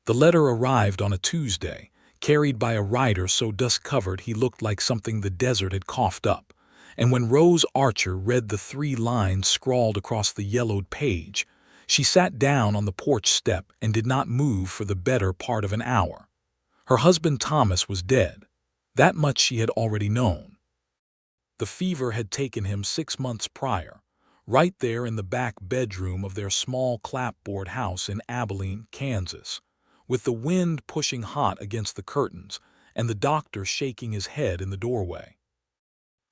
The letter arrived on a Tuesday, carried by a rider so dust-covered he looked like something the desert had coughed up, and when Rose Archer read the 3 lines scrawled across the yellowed page, she sat down on the porch step and did not move for the better part of an hour. Her husband Thomas was dead. That much she had already known. The fever had taken him 6 months prior, right there in the back bedroom of their small clapboard house in Abilene, Kansas, with the wind pushing hot against the curtains and the doctor shaking his head in the doorway.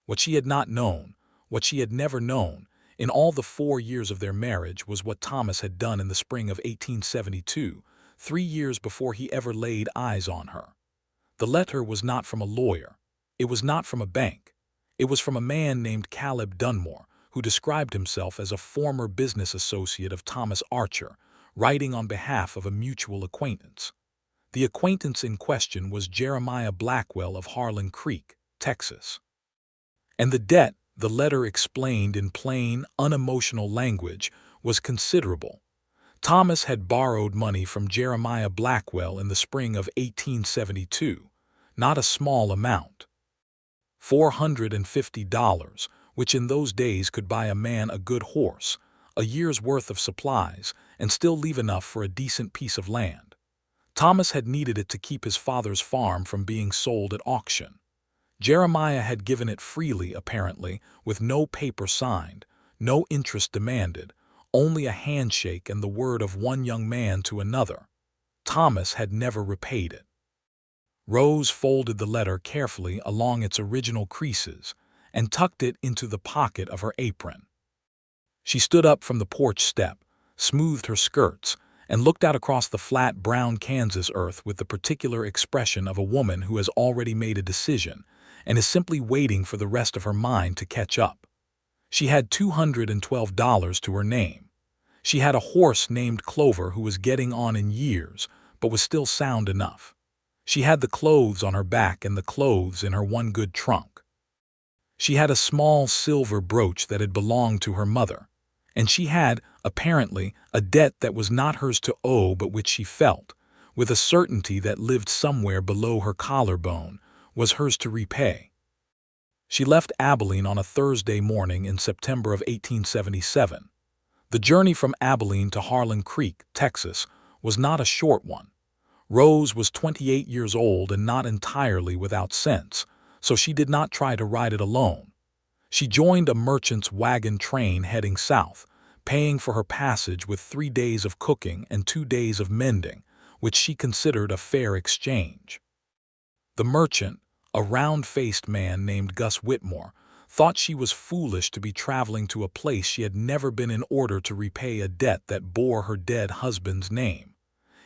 What she had not known, what she had never known, in all the 4 years of their marriage was what Thomas had done in the spring of 1872, 3 years before he ever laid eyes on her. The letter was not from a lawyer. It was not from a bank. It was from a man named Caleb Dunmore, who described himself as a former business associate of Thomas Archer, writing on behalf of a mutual acquaintance. The acquaintance in question was Jeremiah Blackwell of Harlan Creek, Texas. And the debt, the letter explained in plain, unemotional language, was considerable. Thomas had borrowed money from Jeremiah Blackwell in the spring of 1872, not a small amount. $450, which in those days could buy a man a good horse, a year's worth of supplies, and still leave enough for a decent piece of land. Thomas had needed it to keep his father's farm from being sold at auction. Jeremiah had given it freely, apparently, with no paper signed, no interest demanded, only a handshake and the word of one young man to another. Thomas had never repaid it. Rose folded the letter carefully along its original creases and tucked it into the pocket of her apron. She stood up from the porch step, smoothed her skirts, and looked out across the flat brown Kansas earth with the particular expression of a woman who has already made a decision and is simply waiting for the rest of her mind to catch up. She had $212 to her name. She had a horse named Clover who was getting on in years, but was still sound enough. She had the clothes on her back and the clothes in her one good trunk. She had a small silver brooch that had belonged to her mother, and she had, apparently, a debt that was not hers to owe but which she felt, with a certainty that lived somewhere below her collarbone, was hers to repay. She left Abilene on a Thursday morning in September of 1877. The journey from Abilene to Harlan Creek, Texas, was not a short one. Rose was 28 years old and not entirely without sense, so she did not try to ride it alone. She joined a merchant's wagon train heading south, paying for her passage with 3 days of cooking and 2 days of mending, which she considered a fair exchange. The merchant, a round-faced man named Gus Whitmore, thought she was foolish to be traveling to a place she had never been in order to repay a debt that bore her dead husband's name.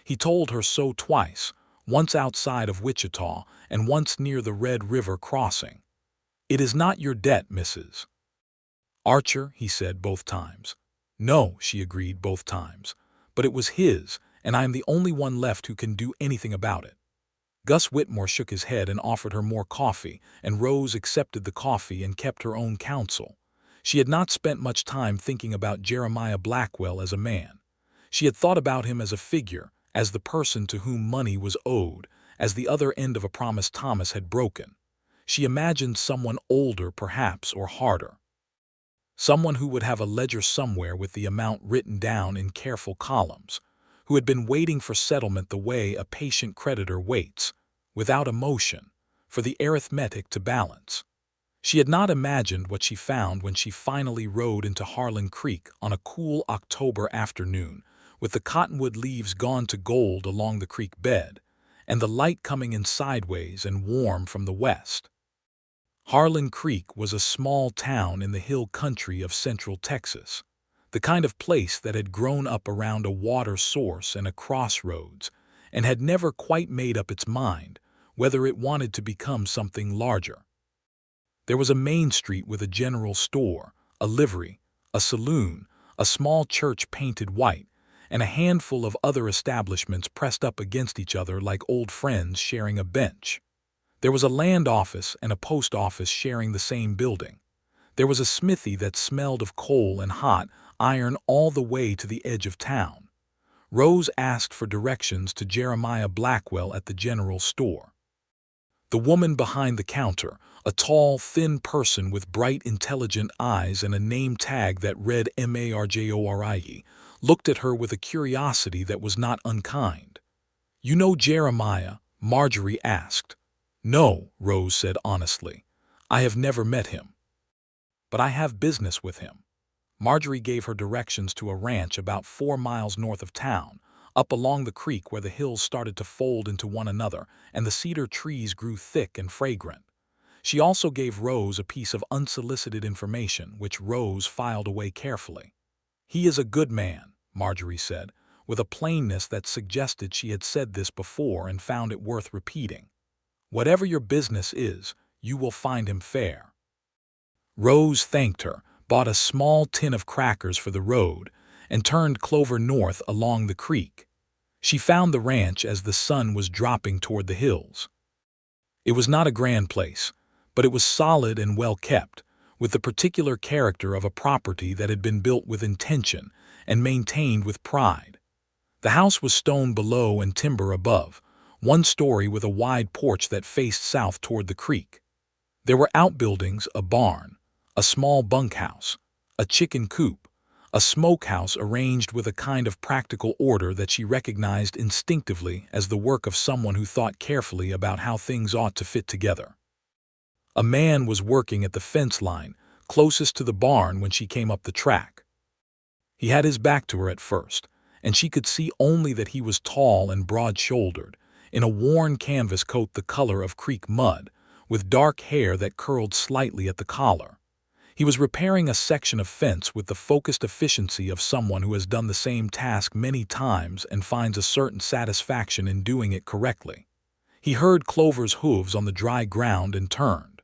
He told her so twice, once outside of Wichita and once near the Red River crossing. "It is not your debt, Mrs. Archer," he said both times. "No," she agreed both times, "but it was his, and I am the only one left who can do anything about it." Gus Whitmore shook his head and offered her more coffee, and Rose accepted the coffee and kept her own counsel. She had not spent much time thinking about Jeremiah Blackwell as a man. She had thought about him as a figure, as the person to whom money was owed, as the other end of a promise Thomas had broken. She imagined someone older, perhaps, or harder. Someone who would have a ledger somewhere with the amount written down in careful columns, who had been waiting for settlement the way a patient creditor waits, without emotion, for the arithmetic to balance. She had not imagined what she found when she finally rode into Harlan Creek on a cool October afternoon, with the cottonwood leaves gone to gold along the creek bed, and the light coming in sideways and warm from the west. Harlan Creek was a small town in the hill country of central Texas, the kind of place that had grown up around a water source and a crossroads, and had never quite made up its mind whether it wanted to become something larger. There was a main street with a general store, a livery, a saloon, a small church painted white, and a handful of other establishments pressed up against each other like old friends sharing a bench. There was a land office and a post office sharing the same building. There was a smithy that smelled of coal and hot iron all the way to the edge of town. Rose asked for directions to Jeremiah Blackwell at the general store. The woman behind the counter, a tall, thin person with bright, intelligent eyes and a name tag that read Marjorie, looked at her with a curiosity that was not unkind. "You know Jeremiah?" Marjorie asked. "No," Rose said honestly. "I have never met him. But I have business with him." Marjorie gave her directions to a ranch about 4 miles north of town, up along the creek where the hills started to fold into one another and the cedar trees grew thick and fragrant. She also gave Rose a piece of unsolicited information, which Rose filed away carefully. "He is a good man," Marjorie said, with a plainness that suggested she had said this before and found it worth repeating. "Whatever your business is, you will find him fair." Rose thanked her, bought a small tin of crackers for the road, and turned Clover north along the creek. She found the ranch as the sun was dropping toward the hills. It was not a grand place, but it was solid and well kept, with the particular character of a property that had been built with intention and maintained with pride. The house was stone below and timber above, one story with a wide porch that faced south toward the creek. There were outbuildings, a barn, a small bunkhouse, a chicken coop, a smokehouse arranged with a kind of practical order that she recognized instinctively as the work of someone who thought carefully about how things ought to fit together. A man was working at the fence line closest to the barn when she came up the track. He had his back to her at first, and she could see only that he was tall and broad-shouldered, in a worn canvas coat the color of creek mud, with dark hair that curled slightly at the collar. He was repairing a section of fence with the focused efficiency of someone who has done the same task many times and finds a certain satisfaction in doing it correctly. He heard Clover's hooves on the dry ground and turned.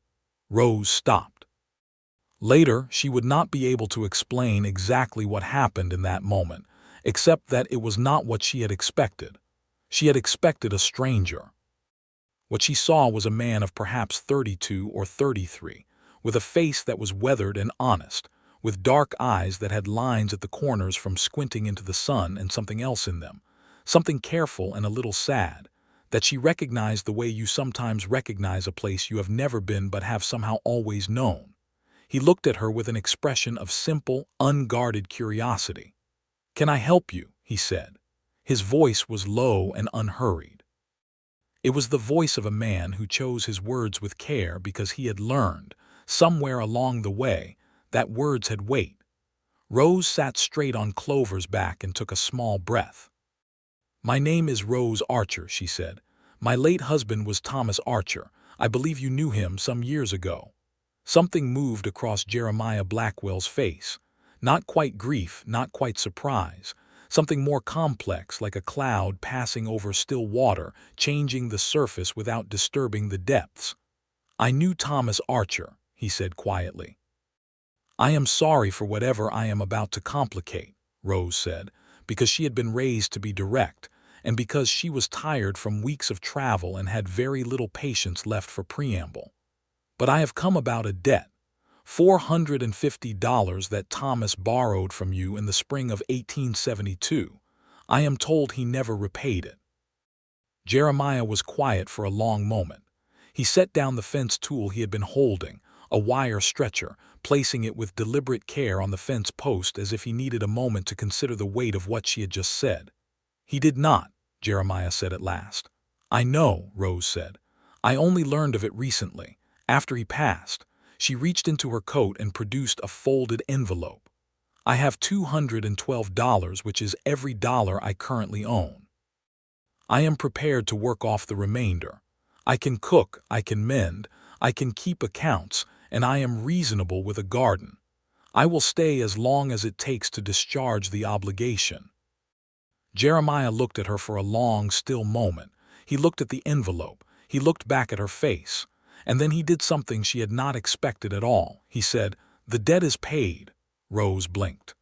Rose stopped. Later, she would not be able to explain exactly what happened in that moment, except that it was not what she had expected. She had expected a stranger. What she saw was a man of perhaps 32 or 33, with a face that was weathered and honest, with dark eyes that had lines at the corners from squinting into the sun and something else in them, something careful and a little sad, that she recognized the way you sometimes recognize a place you have never been but have somehow always known. He looked at her with an expression of simple, unguarded curiosity. "Can I help you?" he said. His voice was low and unhurried. It was the voice of a man who chose his words with care because he had learned, somewhere along the way, that words had weight. Rose sat straight on Clover's back and took a small breath. "My name is Rose Archer," she said. "My late husband was Thomas Archer. I believe you knew him some years ago." Something moved across Jeremiah Blackwell's face. Not quite grief, not quite surprise. Something more complex, like a cloud passing over still water, changing the surface without disturbing the depths. "I knew Thomas Archer," he said quietly. "I am sorry for whatever I am about to complicate," Rose said, because she had been raised to be direct, and because she was tired from weeks of travel and had very little patience left for preamble. "But I have come about a debt, $450 that Thomas borrowed from you in the spring of 1872. I am told he never repaid it." Jeremiah was quiet for a long moment. He set down the fence tool he had been holding, a wire stretcher, placing it with deliberate care on the fence post as if he needed a moment to consider the weight of what she had just said. "He did not," Jeremiah said at last. "I know," Rose said. "I only learned of it recently, after he passed." She reached into her coat and produced a folded envelope. "I have $212, which is every dollar I currently own. I am prepared to work off the remainder. I can cook, I can mend, I can keep accounts, and I am reasonable with a garden. I will stay as long as it takes to discharge the obligation." Jeremiah looked at her for a long, still moment. He looked at the envelope. He looked back at her face. And then he did something she had not expected at all. He said, "The debt is paid." Rose blinked.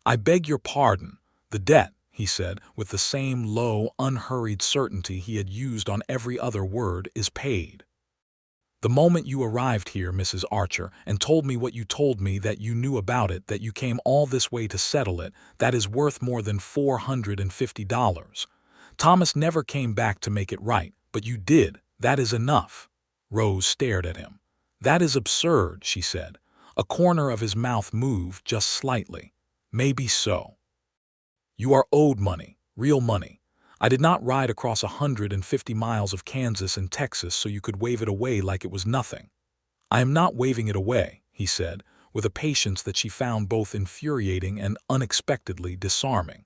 "I beg your pardon. The debt," he said, with the same low, unhurried certainty he had used on every other word, "is paid." The moment you arrived here, Mrs. Archer, and told me what you told me that you knew about it, that you came all this way to settle it, that is worth more than $450. Thomas never came back to make it right, but you did. That is enough." Rose stared at him. "That is absurd," she said. A corner of his mouth moved just slightly. "Maybe so. You are owed money, real money. I did not ride across 150 miles of Kansas and Texas so you could wave it away like it was nothing." "I am not waving it away," he said, with a patience that she found both infuriating and unexpectedly disarming.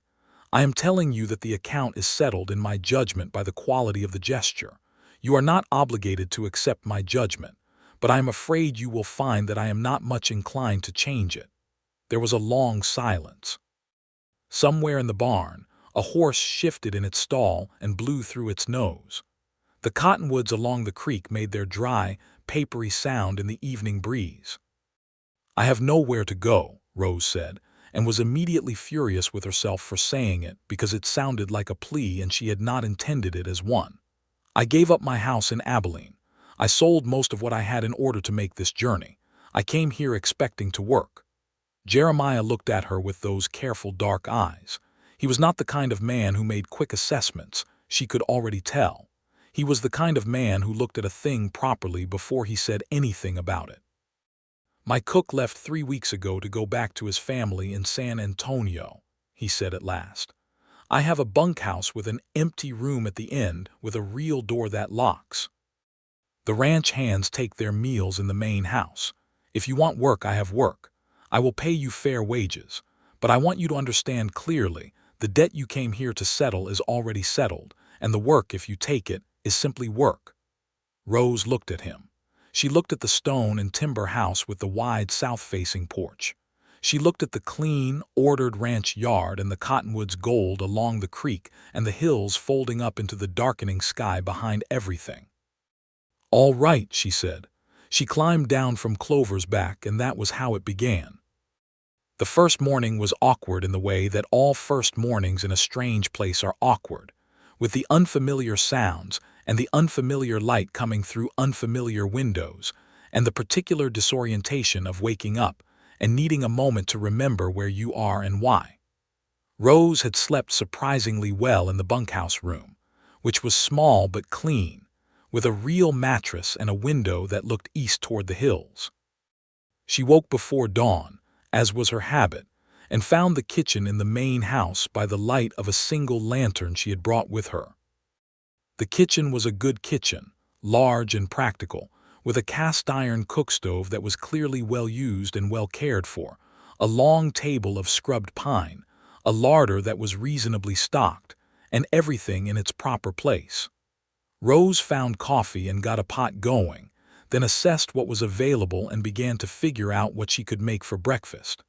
"I am telling you that the account is settled in my judgment by the quality of the gesture. You are not obligated to accept my judgment, but I am afraid you will find that I am not much inclined to change it." There was a long silence. Somewhere in the barn, a horse shifted in its stall and blew through its nose. The cottonwoods along the creek made their dry, papery sound in the evening breeze. "I have nowhere to go," Rose said, and was immediately furious with herself for saying it because it sounded like a plea and she had not intended it as one. "I gave up my house in Abilene. I sold most of what I had in order to make this journey. I came here expecting to work." Jeremiah looked at her with those careful dark eyes. He was not the kind of man who made quick assessments, she could already tell. He was the kind of man who looked at a thing properly before he said anything about it. "My cook left 3 weeks ago to go back to his family in San Antonio," he said at last. "I have a bunkhouse with an empty room at the end with a real door that locks. The ranch hands take their meals in the main house. If you want work, I have work. I will pay you fair wages, but I want you to understand clearly, the debt you came here to settle is already settled, and the work, if you take it, is simply work." Rose looked at him. She looked at the stone and timber house with the wide south-facing porch. She looked at the clean, ordered ranch yard and the cottonwoods gold along the creek and the hills folding up into the darkening sky behind everything. "All right," she said. She climbed down from Clover's back, and that was how it began. The first morning was awkward in the way that all first mornings in a strange place are awkward, with the unfamiliar sounds and the unfamiliar light coming through unfamiliar windows, and the particular disorientation of waking up and needing a moment to remember where you are and why. Rose had slept surprisingly well in the bunkhouse room, which was small but clean, with a real mattress and a window that looked east toward the hills. She woke before dawn, as was her habit, and found the kitchen in the main house by the light of a single lantern she had brought with her. The kitchen was a good kitchen, large and practical, with a cast-iron cookstove that was clearly well used and well cared for, a long table of scrubbed pine, a larder that was reasonably stocked, and everything in its proper place. Rose found coffee and got a pot going, then assessed what was available and began to figure out what she could make for breakfast.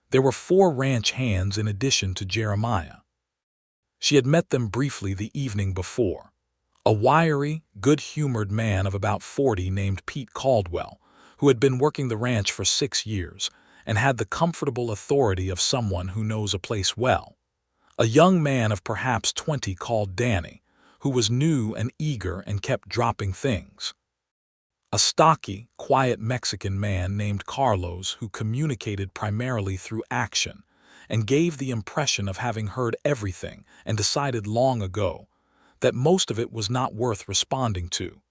There were 4 ranch hands in addition to Jeremiah. She had met them briefly the evening before. A wiry, good-humored man of about 40 named Pete Caldwell, who had been working the ranch for 6 years and had the comfortable authority of someone who knows a place well. A young man of perhaps 20 called Danny, who was new and eager and kept dropping things. A stocky, quiet Mexican man named Carlos who communicated primarily through action and gave the impression of having heard everything and decided long ago that most of it was not worth responding to.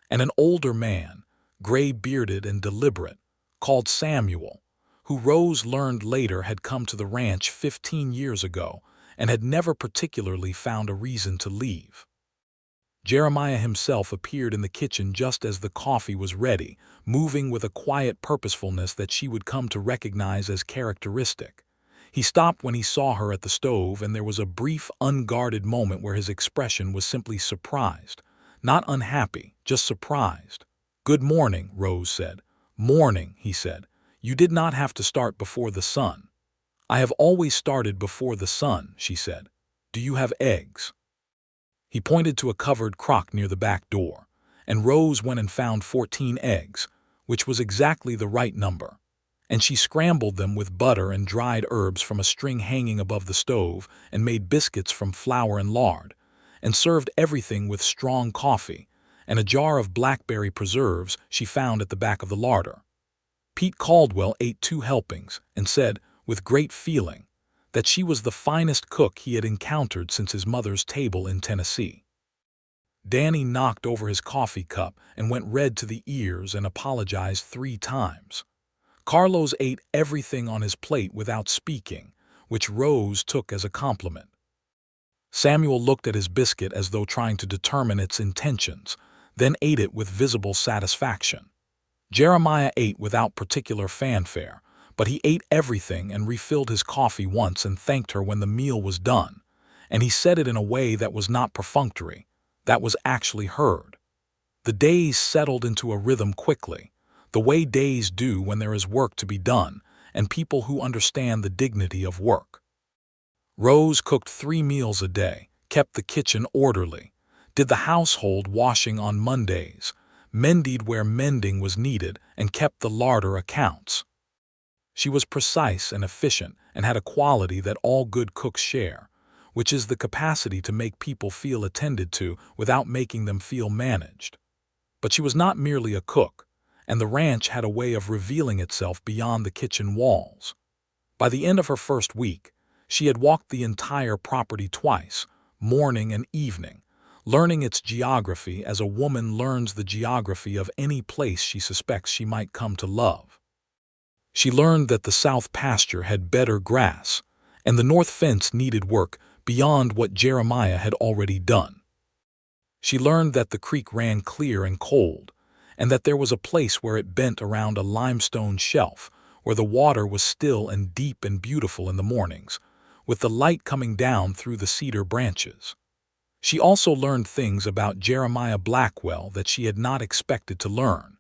And an older man, gray-bearded and deliberate, called Samuel, who Rose learned later had come to the ranch 15 years ago and had never particularly found a reason to leave. Jeremiah himself appeared in the kitchen just as the coffee was ready, moving with a quiet purposefulness that she would come to recognize as characteristic. He stopped when he saw her at the stove, and there was a brief, unguarded moment where his expression was simply surprised. Not unhappy, just surprised. "Good morning," Rose said. "Morning," he said. "You did not have to start before the sun." "I have always started before the sun," she said. "Do you have eggs?" He pointed to a covered crock near the back door, and Rose went and found 14 eggs, which was exactly the right number. And she scrambled them with butter and dried herbs from a string hanging above the stove, and made biscuits from flour and lard, and served everything with strong coffee, and a jar of blackberry preserves she found at the back of the larder. Pete Caldwell ate 2 helpings and said, with great feeling, that she was the finest cook he had encountered since his mother's table in Tennessee. Danny knocked over his coffee cup and went red to the ears and apologized 3 times. Carlos ate everything on his plate without speaking, which Rose took as a compliment. Samuel looked at his biscuit as though trying to determine its intentions, then ate it with visible satisfaction. Jeremiah ate without particular fanfare, but he ate everything and refilled his coffee once and thanked her when the meal was done, and he said it in a way that was not perfunctory, that was actually heard. The days settled into a rhythm quickly, the way days do when there is work to be done and people who understand the dignity of work. Rose cooked 3 meals a day, kept the kitchen orderly, did the household washing on Mondays, mended where mending was needed, and kept the larder accounts. She was precise and efficient and had a quality that all good cooks share, which is the capacity to make people feel attended to without making them feel managed. But she was not merely a cook, and the ranch had a way of revealing itself beyond the kitchen walls. By the end of her first week, she had walked the entire property twice, morning and evening, learning its geography as a woman learns the geography of any place she suspects she might come to love. She learned that the south pasture had better grass, and the north fence needed work beyond what Jeremiah had already done. She learned that the creek ran clear and cold, and that there was a place where it bent around a limestone shelf, where the water was still and deep and beautiful in the mornings, with the light coming down through the cedar branches. She also learned things about Jeremiah Blackwell that she had not expected to learn,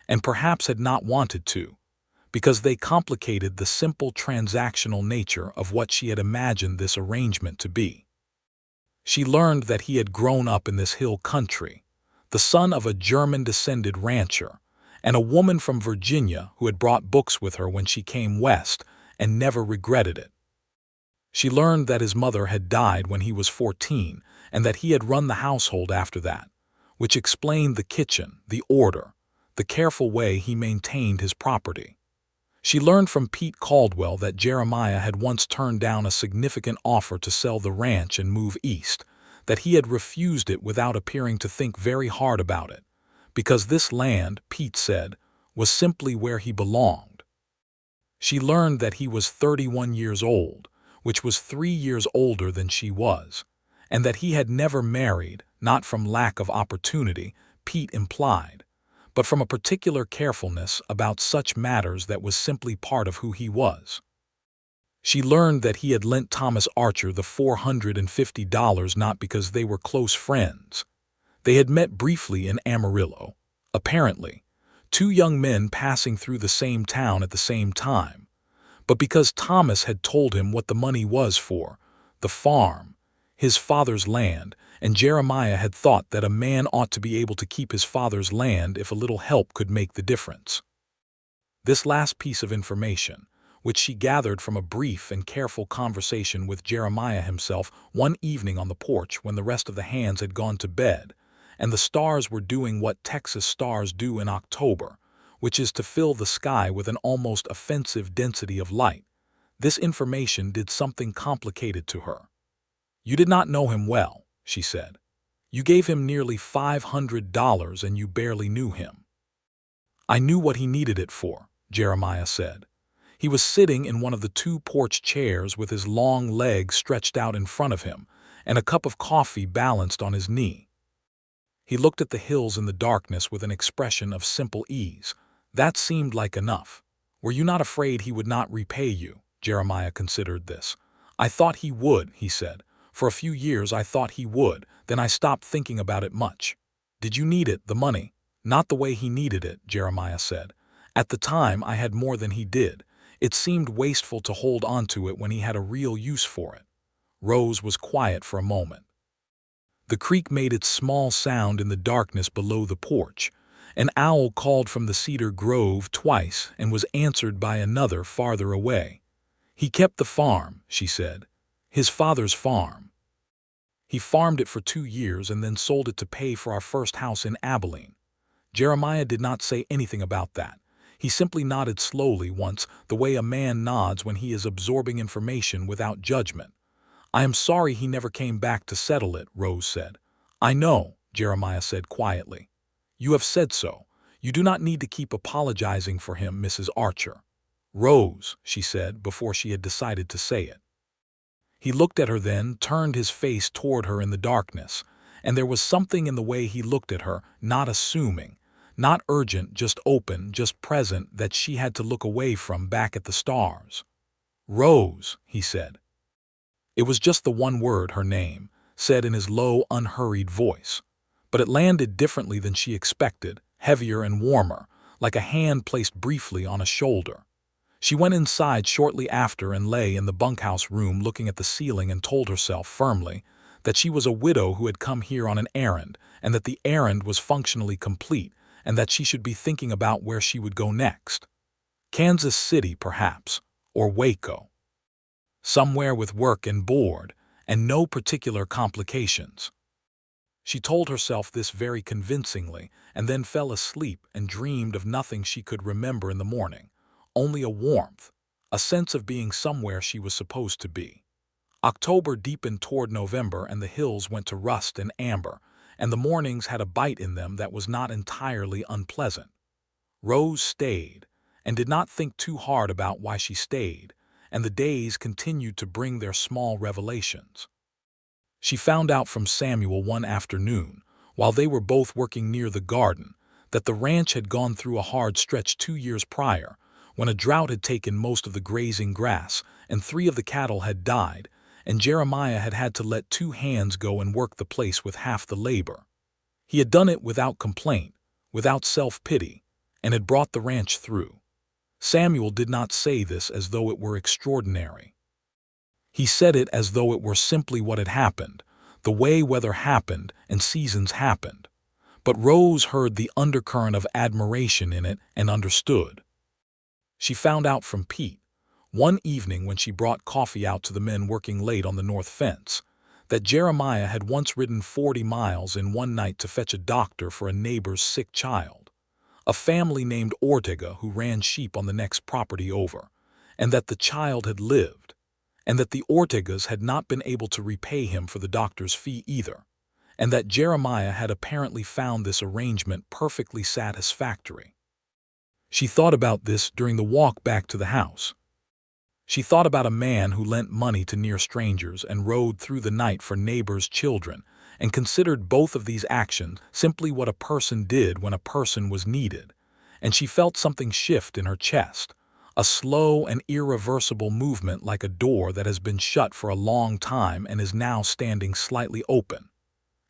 and perhaps had not wanted to, because they complicated the simple transactional nature of what she had imagined this arrangement to be. She learned that he had grown up in this hill country, the son of a German-descended rancher, and a woman from Virginia who had brought books with her when she came west and never regretted it. She learned that his mother had died when he was 14 and that he had run the household after that, which explained the kitchen, the order, the careful way he maintained his property. She learned from Pete Caldwell that Jeremiah had once turned down a significant offer to sell the ranch and move east, that he had refused it without appearing to think very hard about it, because this land, Pete said, was simply where he belonged. She learned that he was 31 years old, which was 3 years older than she was, and that he had never married, not from lack of opportunity, Pete implied, but from a particular carefulness about such matters that was simply part of who he was. She learned that he had lent Thomas Archer the $450 not because they were close friends. They had met briefly in Amarillo, apparently, 2 young men passing through the same town at the same time, but because Thomas had told him what the money was for, the farm, his father's land, and Jeremiah had thought that a man ought to be able to keep his father's land if a little help could make the difference. This last piece of information, which she gathered from a brief and careful conversation with Jeremiah himself one evening on the porch when the rest of the hands had gone to bed, and the stars were doing what Texas stars do in October, which is to fill the sky with an almost offensive density of light, this information did something complicated to her. "You did not know him well," she said. "You gave him nearly $500 and you barely knew him." "I knew what he needed it for," Jeremiah said. He was sitting in one of the 2 porch chairs with his long legs stretched out in front of him and a cup of coffee balanced on his knee. He looked at the hills in the darkness with an expression of simple ease. "That seemed like enough. Were you not afraid he would not repay you?" Jeremiah considered this. "I thought he would," he said. "For a few years I thought he would, then I stopped thinking about it much." "Did you need it, the money?" "Not the way he needed it," Jeremiah said. "At the time I had more than he did. It seemed wasteful to hold on to it when he had a real use for it." Rose was quiet for a moment. The creek made its small sound in the darkness below the porch. An owl called from the cedar grove twice and was answered by another farther away. "He kept the farm," she said. "His father's farm." He farmed it for 2 years and then sold it to pay for our first house in Abilene. Jeremiah did not say anything about that. He simply nodded slowly once, the way a man nods when he is absorbing information without judgment. I am sorry he never came back to settle it, Rose said. I know, Jeremiah said quietly. You have said so. You do not need to keep apologizing for him, Mrs. Archer. Rose, she said before she had decided to say it. He looked at her then, turned his face toward her in the darkness, and there was something in the way he looked at her, not assuming, not urgent, just open, just present, that she had to look away from, back at the stars. Rose, he said. It was just the one word, her name, said in his low, unhurried voice. But it landed differently than she expected, heavier and warmer, like a hand placed briefly on a shoulder. She went inside shortly after and lay in the bunkhouse room looking at the ceiling and told herself firmly that she was a widow who had come here on an errand, and that the errand was functionally complete, and that she should be thinking about where she would go next. Kansas City, perhaps, or Waco. Somewhere with work and board, and no particular complications. She told herself this very convincingly, and then fell asleep and dreamed of nothing she could remember in the morning. Only a warmth, a sense of being somewhere she was supposed to be. October deepened toward November, and the hills went to rust and amber, and the mornings had a bite in them that was not entirely unpleasant. Rose stayed, and did not think too hard about why she stayed, and the days continued to bring their small revelations. She found out from Samuel one afternoon, while they were both working near the garden, that the ranch had gone through a hard stretch 2 years prior, when a drought had taken most of the grazing grass, and 3 of the cattle had died, and Jeremiah had had to let 2 hands go and work the place with half the labor. He had done it without complaint, without self-pity, and had brought the ranch through. Samuel did not say this as though it were extraordinary. He said it as though it were simply what had happened, the way weather happened and seasons happened. But Rose heard the undercurrent of admiration in it and understood. She found out from Pete, one evening when she brought coffee out to the men working late on the north fence, that Jeremiah had once ridden 40 miles in one night to fetch a doctor for a neighbor's sick child, a family named Ortega who ran sheep on the next property over, and that the child had lived, and that the Ortegas had not been able to repay him for the doctor's fee either, and that Jeremiah had apparently found this arrangement perfectly satisfactory. She thought about this during the walk back to the house. She thought about a man who lent money to near strangers and rode through the night for neighbors' children, and considered both of these actions simply what a person did when a person was needed, and she felt something shift in her chest, a slow and irreversible movement like a door that has been shut for a long time and is now standing slightly open.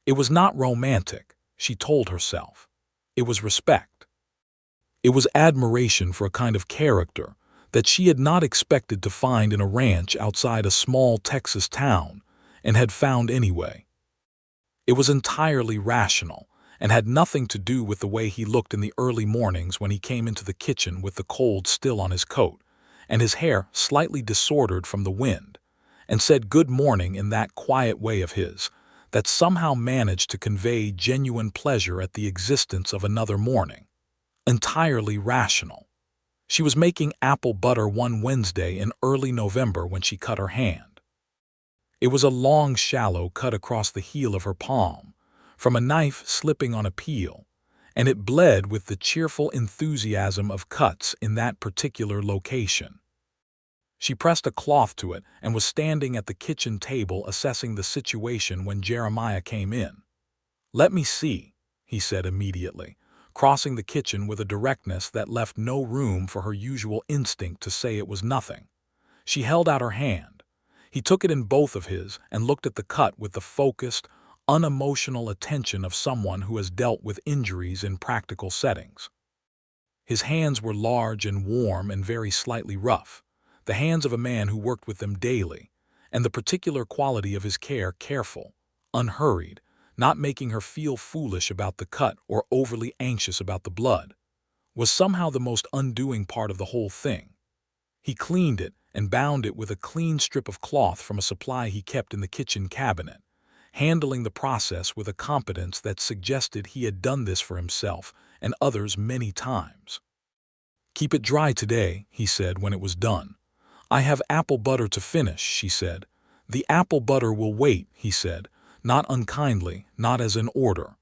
It was not romantic, she told herself. It was respect. It was admiration for a kind of character that she had not expected to find in a ranch outside a small Texas town, and had found anyway. It was entirely rational, and had nothing to do with the way he looked in the early mornings when he came into the kitchen with the cold still on his coat, and his hair slightly disordered from the wind, and said good morning in that quiet way of his, that somehow managed to convey genuine pleasure at the existence of another morning. Entirely rational. She was making apple butter one Wednesday in early November when she cut her hand. It was a long, shallow cut across the heel of her palm, from a knife slipping on a peel, and it bled with the cheerful enthusiasm of cuts in that particular location. She pressed a cloth to it and was standing at the kitchen table assessing the situation when Jeremiah came in. "Let me see," he said immediately, crossing the kitchen with a directness that left no room for her usual instinct to say it was nothing. She held out her hand. He took it in both of his and looked at the cut with the focused, unemotional attention of someone who has dealt with injuries in practical settings. His hands were large and warm and very slightly rough, the hands of a man who worked with them daily, and the particular quality of his care careful, unhurried, not making her feel foolish about the cut or overly anxious about the blood, was somehow the most undoing part of the whole thing. He cleaned it and bound it with a clean strip of cloth from a supply he kept in the kitchen cabinet, handling the process with a competence that suggested he had done this for himself and others many times. "Keep it dry today," he said when it was done. "I have apple butter to finish," she said. "The apple butter will wait," he said, not unkindly, not as an order.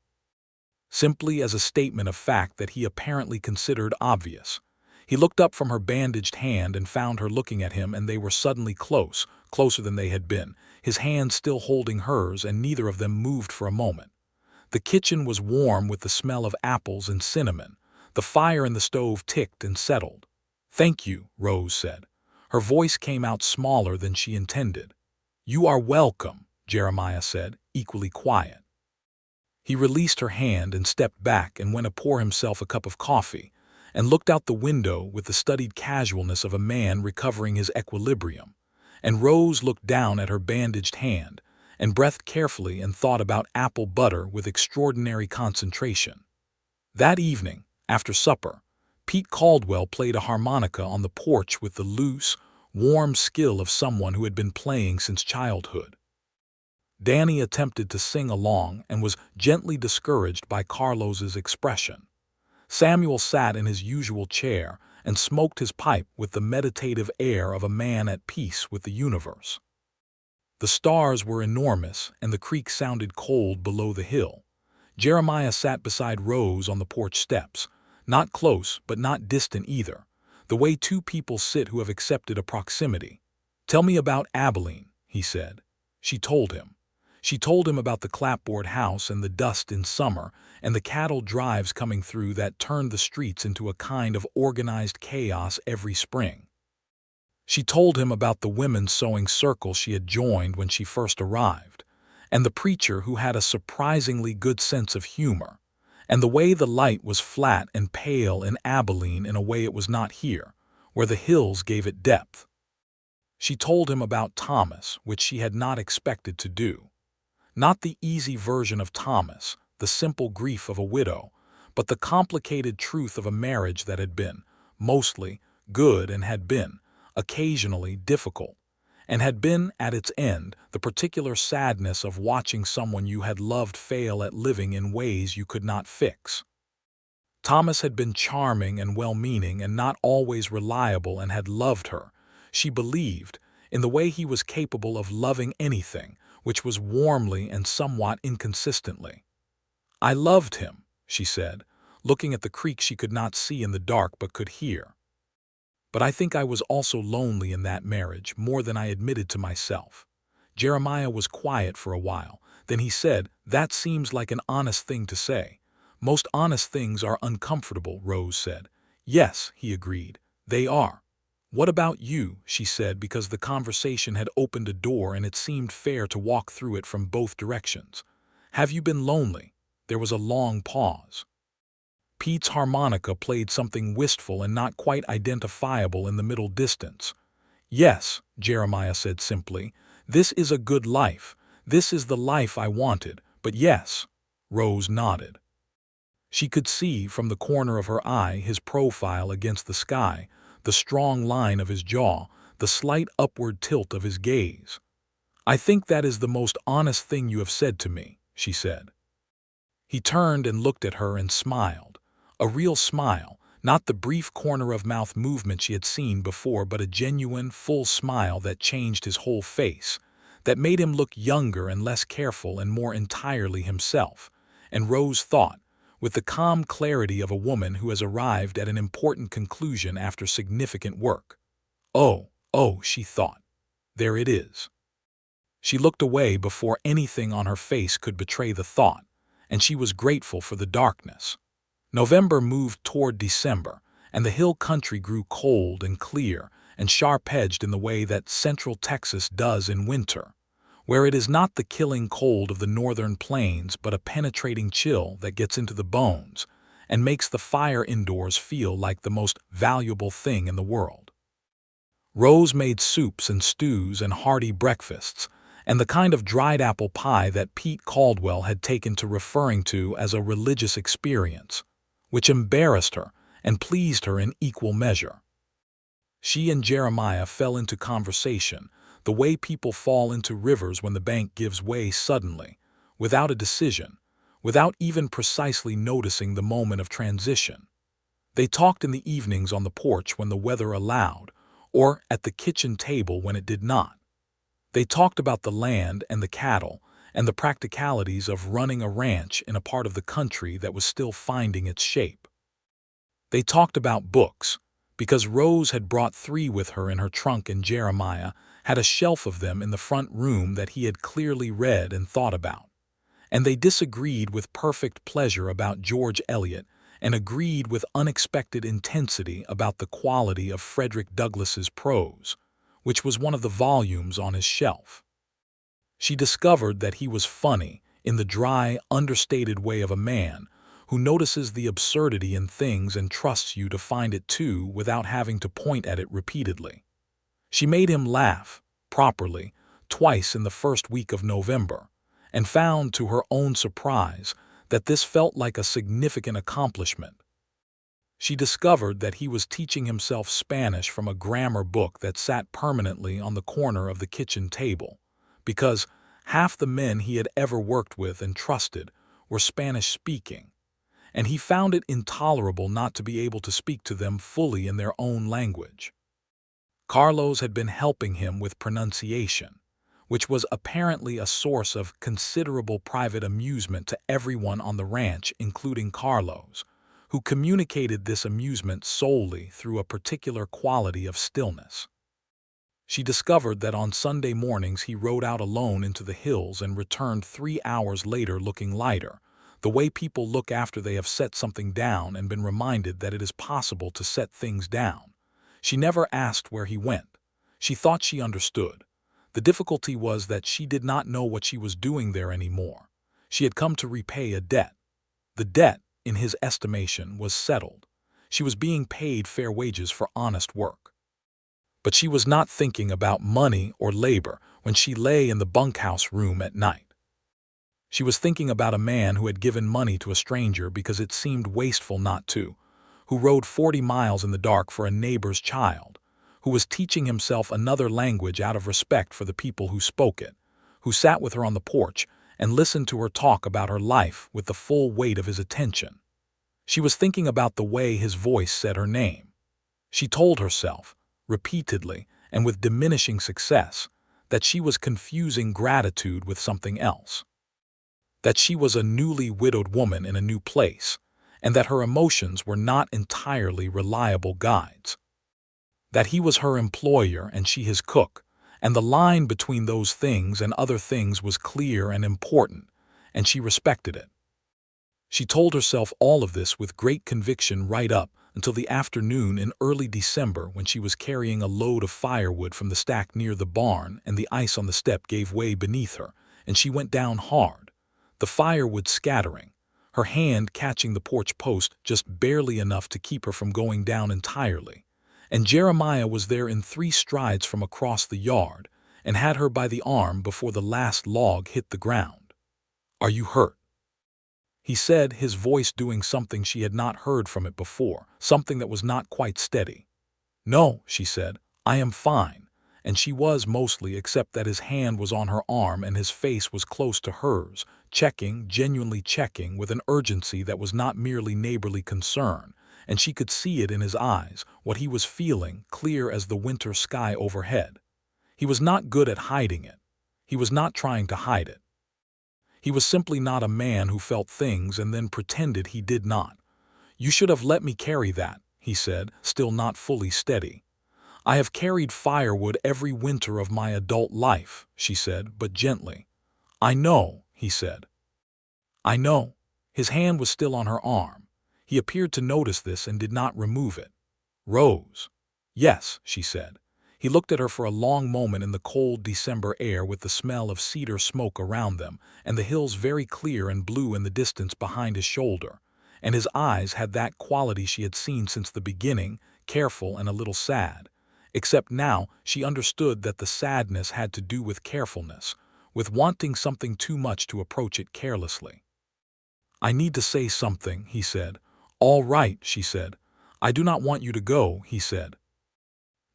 Simply as a statement of fact that he apparently considered obvious. He looked up from her bandaged hand and found her looking at him, and they were suddenly close, closer than they had been, his hand still holding hers, and neither of them moved for a moment. The kitchen was warm with the smell of apples and cinnamon. The fire in the stove ticked and settled. "Thank you," Rose said. Her voice came out smaller than she intended. "You are welcome," Jeremiah said, equally quiet. He released her hand and stepped back and went to pour himself a cup of coffee, and looked out the window with the studied casualness of a man recovering his equilibrium. And Rose looked down at her bandaged hand, and breathed carefully and thought about apple butter with extraordinary concentration. That evening, after supper, Pete Caldwell played a harmonica on the porch with the loose, warm skill of someone who had been playing since childhood. Danny attempted to sing along and was gently discouraged by Carlos's expression. Samuel sat in his usual chair and smoked his pipe with the meditative air of a man at peace with the universe. The stars were enormous, and the creek sounded cold below the hill. Jeremiah sat beside Rose on the porch steps, not close but not distant either, the way two people sit who have accepted a proximity. "Tell me about Abilene," he said. She told him. She told him about the clapboard house and the dust in summer and the cattle drives coming through that turned the streets into a kind of organized chaos every spring. She told him about the women's sewing circle she had joined when she first arrived, and the preacher who had a surprisingly good sense of humor, and the way the light was flat and pale in Abilene in a way it was not here, where the hills gave it depth. She told him about Thomas, which she had not expected to do. Not the easy version of Thomas, the simple grief of a widow, but the complicated truth of a marriage that had been, mostly, good and had been, occasionally, difficult, and had been, at its end, the particular sadness of watching someone you had loved fail at living in ways you could not fix. Thomas had been charming and well-meaning and not always reliable and had loved her, she believed, in the way he was capable of loving anything, which was warmly and somewhat inconsistently. "I loved him," she said, looking at the creek she could not see in the dark but could hear. "But I think I was also lonely in that marriage more than I admitted to myself." Jeremiah was quiet for a while. Then he said, "That seems like an honest thing to say." "Most honest things are uncomfortable," Rose said. "Yes," he agreed, "they are." "What about you?" she said, because the conversation had opened a door and it seemed fair to walk through it from both directions. "Have you been lonely?" There was a long pause. Pete's harmonica played something wistful and not quite identifiable in the middle distance. "Yes," Jeremiah said simply, "this is a good life. This is the life I wanted, but yes." Rose nodded. She could see from the corner of her eye his profile against the sky, the strong line of his jaw, the slight upward tilt of his gaze. "I think that is the most honest thing you have said to me," she said. He turned and looked at her and smiled. A real smile, not the brief corner-of-mouth movement she had seen before, but a genuine, full smile that changed his whole face, that made him look younger and less careful and more entirely himself. And Rose thought, with the calm clarity of a woman who has arrived at an important conclusion after significant work. Oh, she thought. There it is. She looked away before anything on her face could betray the thought, and she was grateful for the darkness. November moved toward December, and the hill country grew cold and clear and sharp-edged in the way that central Texas does in winter, where it is not the killing cold of the northern plains but a penetrating chill that gets into the bones and makes the fire indoors feel like the most valuable thing in the world. Rose made soups and stews and hearty breakfasts, and the kind of dried apple pie that Pete Caldwell had taken to referring to as a religious experience, which embarrassed her and pleased her in equal measure. She and Jeremiah fell into conversation, the way people fall into rivers when the bank gives way suddenly, without a decision, without even precisely noticing the moment of transition. They talked in the evenings on the porch when the weather allowed, or at the kitchen table when it did not. They talked about the land and the cattle and the practicalities of running a ranch in a part of the country that was still finding its shape. They talked about books, because Rose had brought 3 with her in her trunk and Jeremiah had a shelf of them in the front room that he had clearly read and thought about. And they disagreed with perfect pleasure about George Eliot and agreed with unexpected intensity about the quality of Frederick Douglass's prose, which was one of the volumes on his shelf. She discovered that he was funny in the dry, understated way of a man who notices the absurdity in things and trusts you to find it too without having to point at it repeatedly. She made him laugh, properly, twice in the first week of November, and found to her own surprise that this felt like a significant accomplishment. She discovered that he was teaching himself Spanish from a grammar book that sat permanently on the corner of the kitchen table, because half the men he had ever worked with and trusted were Spanish-speaking, and he found it intolerable not to be able to speak to them fully in their own language. Carlos had been helping him with pronunciation, which was apparently a source of considerable private amusement to everyone on the ranch, including Carlos, who communicated this amusement solely through a particular quality of stillness. She discovered that on Sunday mornings he rode out alone into the hills and returned 3 hours later looking lighter, the way people look after they have set something down and been reminded that it is possible to set things down. She never asked where he went. She thought she understood. The difficulty was that she did not know what she was doing there anymore. She had come to repay a debt. The debt, in his estimation, was settled. She was being paid fair wages for honest work. But she was not thinking about money or labor when she lay in the bunkhouse room at night. She was thinking about a man who had given money to a stranger because it seemed wasteful not to, who rode 40 miles in the dark for a neighbor's child, who was teaching himself another language out of respect for the people who spoke it, who sat with her on the porch and listened to her talk about her life with the full weight of his attention. She was thinking about the way his voice said her name. She told herself, repeatedly and with diminishing success, that she was confusing gratitude with something else. That she was a newly widowed woman in a new place, and that her emotions were not entirely reliable guides. That he was her employer and she his cook, and the line between those things and other things was clear and important, and she respected it. She told herself all of this with great conviction right up until the afternoon in early December when she was carrying a load of firewood from the stack near the barn and the ice on the step gave way beneath her, and she went down hard, the firewood scattering, her hand catching the porch post just barely enough to keep her from going down entirely. And Jeremiah was there in 3 strides from across the yard and had her by the arm before the last log hit the ground. "Are you hurt?" he said, his voice doing something she had not heard from it before, something that was not quite steady. "No," she said, "I am fine." And she was mostly, except that his hand was on her arm and his face was close to hers, checking, genuinely checking, with an urgency that was not merely neighborly concern, and she could see it in his eyes, what he was feeling, clear as the winter sky overhead. He was not good at hiding it. He was not trying to hide it. He was simply not a man who felt things and then pretended he did not. "You should have let me carry that," he said, still not fully steady. "I have carried firewood every winter of my adult life," she said, but gently. "I know," he said. "I know." His hand was still on her arm. He appeared to notice this and did not remove it. "Rose." "Yes," she said. He looked at her for a long moment in the cold December air with the smell of cedar smoke around them and the hills very clear and blue in the distance behind his shoulder, and his eyes had that quality she had seen since the beginning, careful and a little sad, except now she understood that the sadness had to do with carefulness, with wanting something too much to approach it carelessly. "I need to say something," he said. "All right," she said. "I do not want you to go," he said.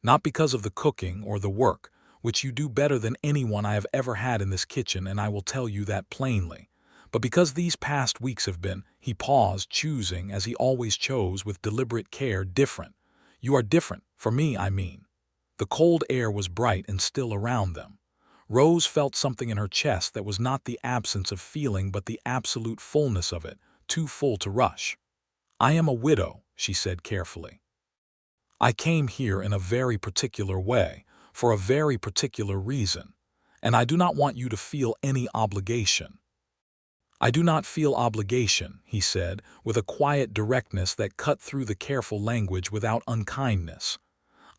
"Not because of the cooking or the work, which you do better than anyone I have ever had in this kitchen, and I will tell you that plainly, But because these past weeks have been, he paused, choosing, as he always chose with deliberate care, different. You are different, for me, I mean. The cold air was bright and still around them. Rose felt something in her chest that was not the absence of feeling but the absolute fullness of it, too full to rush. I am a widow, she said carefully. I came here in a very particular way, for a very particular reason, and I do not want you to feel any obligation. I do not feel obligation, he said, with a quiet directness that cut through the careful language without unkindness.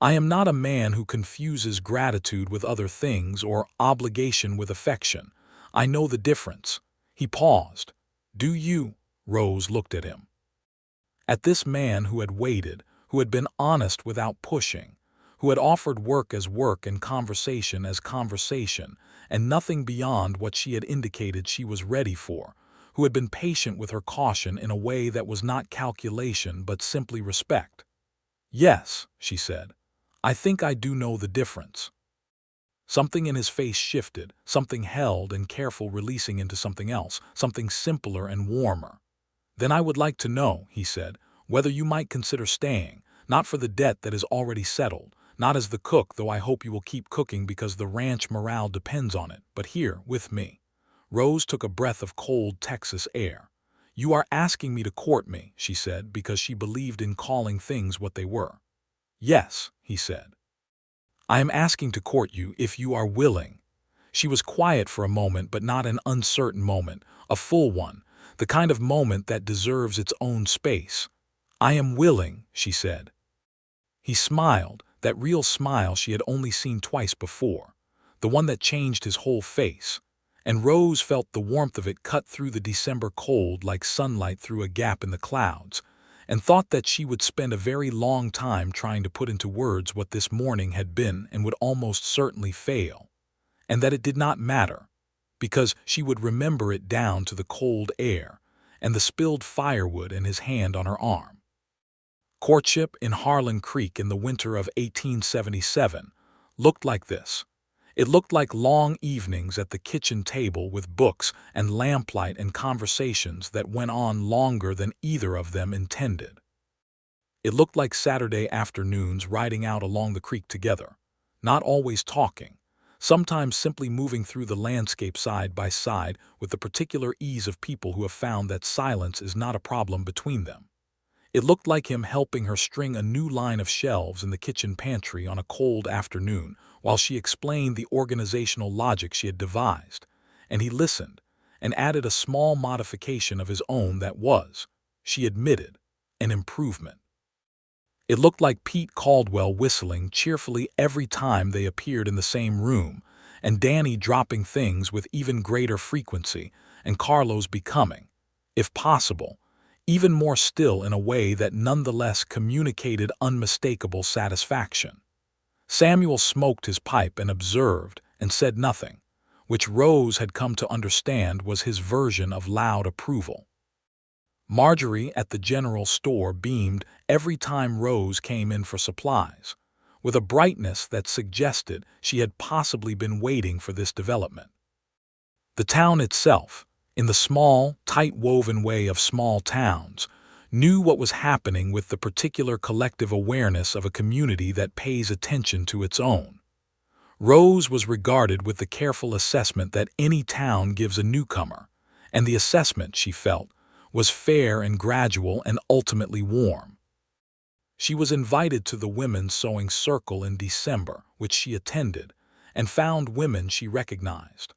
I am not a man who confuses gratitude with other things or obligation with affection. I know the difference. He paused. Do you? Rose looked at him. At this man who had waited, who had been honest without pushing, who had offered work as work and conversation as conversation, and nothing beyond what she had indicated she was ready for, who had been patient with her caution in a way that was not calculation but simply respect. Yes, she said. I think I do know the difference. Something in his face shifted, something held and careful releasing into something else, something simpler and warmer. Then I would like to know, he said, whether you might consider staying, not for the debt that is already settled, not as the cook, though I hope you will keep cooking because the ranch morale depends on it, but here, with me. Rose took a breath of cold Texas air. You are asking me to court me, she said, because she believed in calling things what they were. Yes, he said. I am asking to court you if you are willing. She was quiet for a moment, but not an uncertain moment, a full one, the kind of moment that deserves its own space. I am willing, she said. He smiled, that real smile she had only seen twice before, the one that changed his whole face, and Rose felt the warmth of it cut through the December cold like sunlight through a gap in the clouds, and thought that she would spend a very long time trying to put into words what this morning had been and would almost certainly fail, and that it did not matter, because she would remember it down to the cold air and the spilled firewood and his hand on her arm. Courtship in Harlan Creek in the winter of 1877 looked like this. It looked like long evenings at the kitchen table with books and lamplight and conversations that went on longer than either of them intended. It looked like Saturday afternoons riding out along the creek together, not always talking, sometimes simply moving through the landscape side by side with the particular ease of people who have found that silence is not a problem between them. It looked like him helping her string a new line of shelves in the kitchen pantry on a cold afternoon while she explained the organizational logic she had devised, and he listened and added a small modification of his own that was, she admitted, an improvement. It looked like Pete Caldwell whistling cheerfully every time they appeared in the same room, and Danny dropping things with even greater frequency, and Carlos becoming, if possible, even more still in a way that nonetheless communicated unmistakable satisfaction. Samuel smoked his pipe and observed and said nothing, which Rose had come to understand was his version of loud approval. Marjorie at the general store beamed every time Rose came in for supplies, with a brightness that suggested she had possibly been waiting for this development. The town itself, in the small, tight-woven way of small towns, knew what was happening with the particular collective awareness of a community that pays attention to its own. Rose was regarded with the careful assessment that any town gives a newcomer, and the assessment, she felt, was fair and gradual and ultimately warm. She was invited to the Women's Sewing Circle in December, which she attended, and found women she recognized.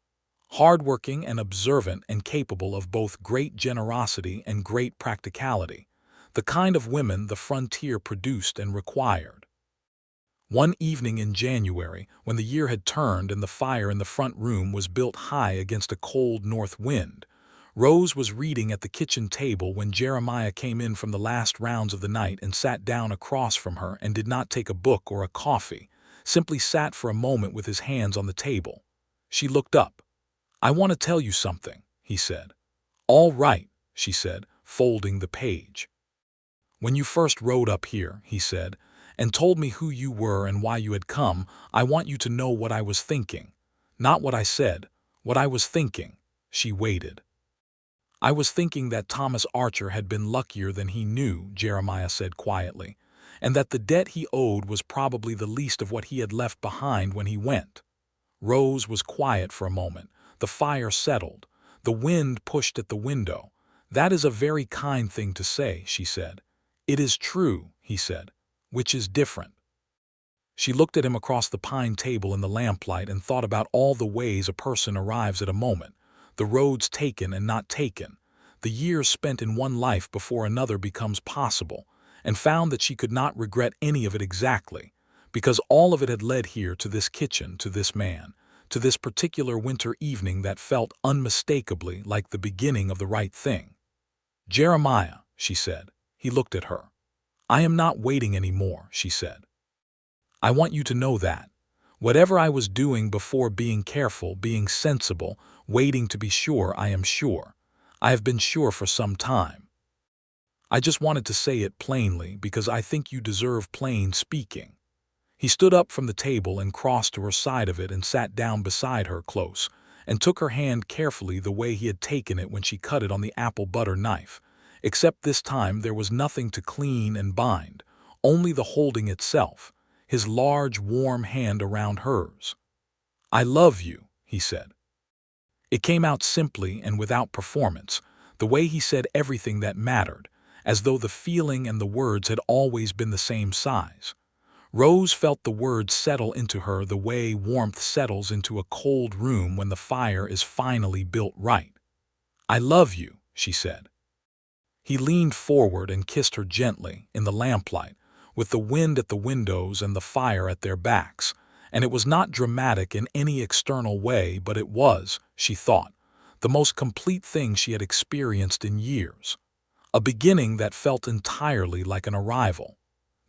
Hardworking and observant and capable of both great generosity and great practicality, the kind of women the frontier produced and required. One evening in January, when the year had turned and the fire in the front room was built high against a cold north wind, Rose was reading at the kitchen table when Jeremiah came in from the last rounds of the night and sat down across from her and did not take a book or a coffee, simply sat for a moment with his hands on the table. She looked up. I want to tell you something, he said. All right, she said, folding the page. When you first rode up here, he said, and told me who you were and why you had come, I want you to know what I was thinking. Not what I said, what I was thinking. She waited. "I was thinking that Thomas Archer had been luckier than he knew," Jeremiah said quietly, "and that the debt he owed was probably the least of what he had left behind when he went." Rose was quiet for a moment. The fire settled. The wind pushed at the window. "That is a very kind thing to say," she said. "It is true," he said. "Which is different." She looked at him across the pine table in the lamplight and thought about all the ways a person arrives at a moment, the roads taken and not taken, the years spent in one life before another becomes possible, and found that she could not regret any of it exactly, because all of it had led here to this kitchen, to this man, to this particular winter evening that felt unmistakably like the beginning of the right thing. "Jeremiah," she said. He looked at her. "I am not waiting any more," she said. "I want you to know that. Whatever I was doing before, being careful, being sensible, waiting to be sure, I am sure. I have been sure for some time. I just wanted to say it plainly because I think you deserve plain speaking." He stood up from the table and crossed to her side of it and sat down beside her close, and took her hand carefully the way he had taken it when she cut it on the apple butter knife, except this time there was nothing to clean and bind, only the holding itself, his large, warm hand around hers. "I love you," he said. It came out simply and without performance, the way he said everything that mattered, as though the feeling and the words had always been the same size. Rose felt the words settle into her the way warmth settles into a cold room when the fire is finally built right. "I love you," she said. He leaned forward and kissed her gently, in the lamplight, with the wind at the windows and the fire at their backs, and it was not dramatic in any external way, but it was, she thought, the most complete thing she had experienced in years. A beginning that felt entirely like an arrival.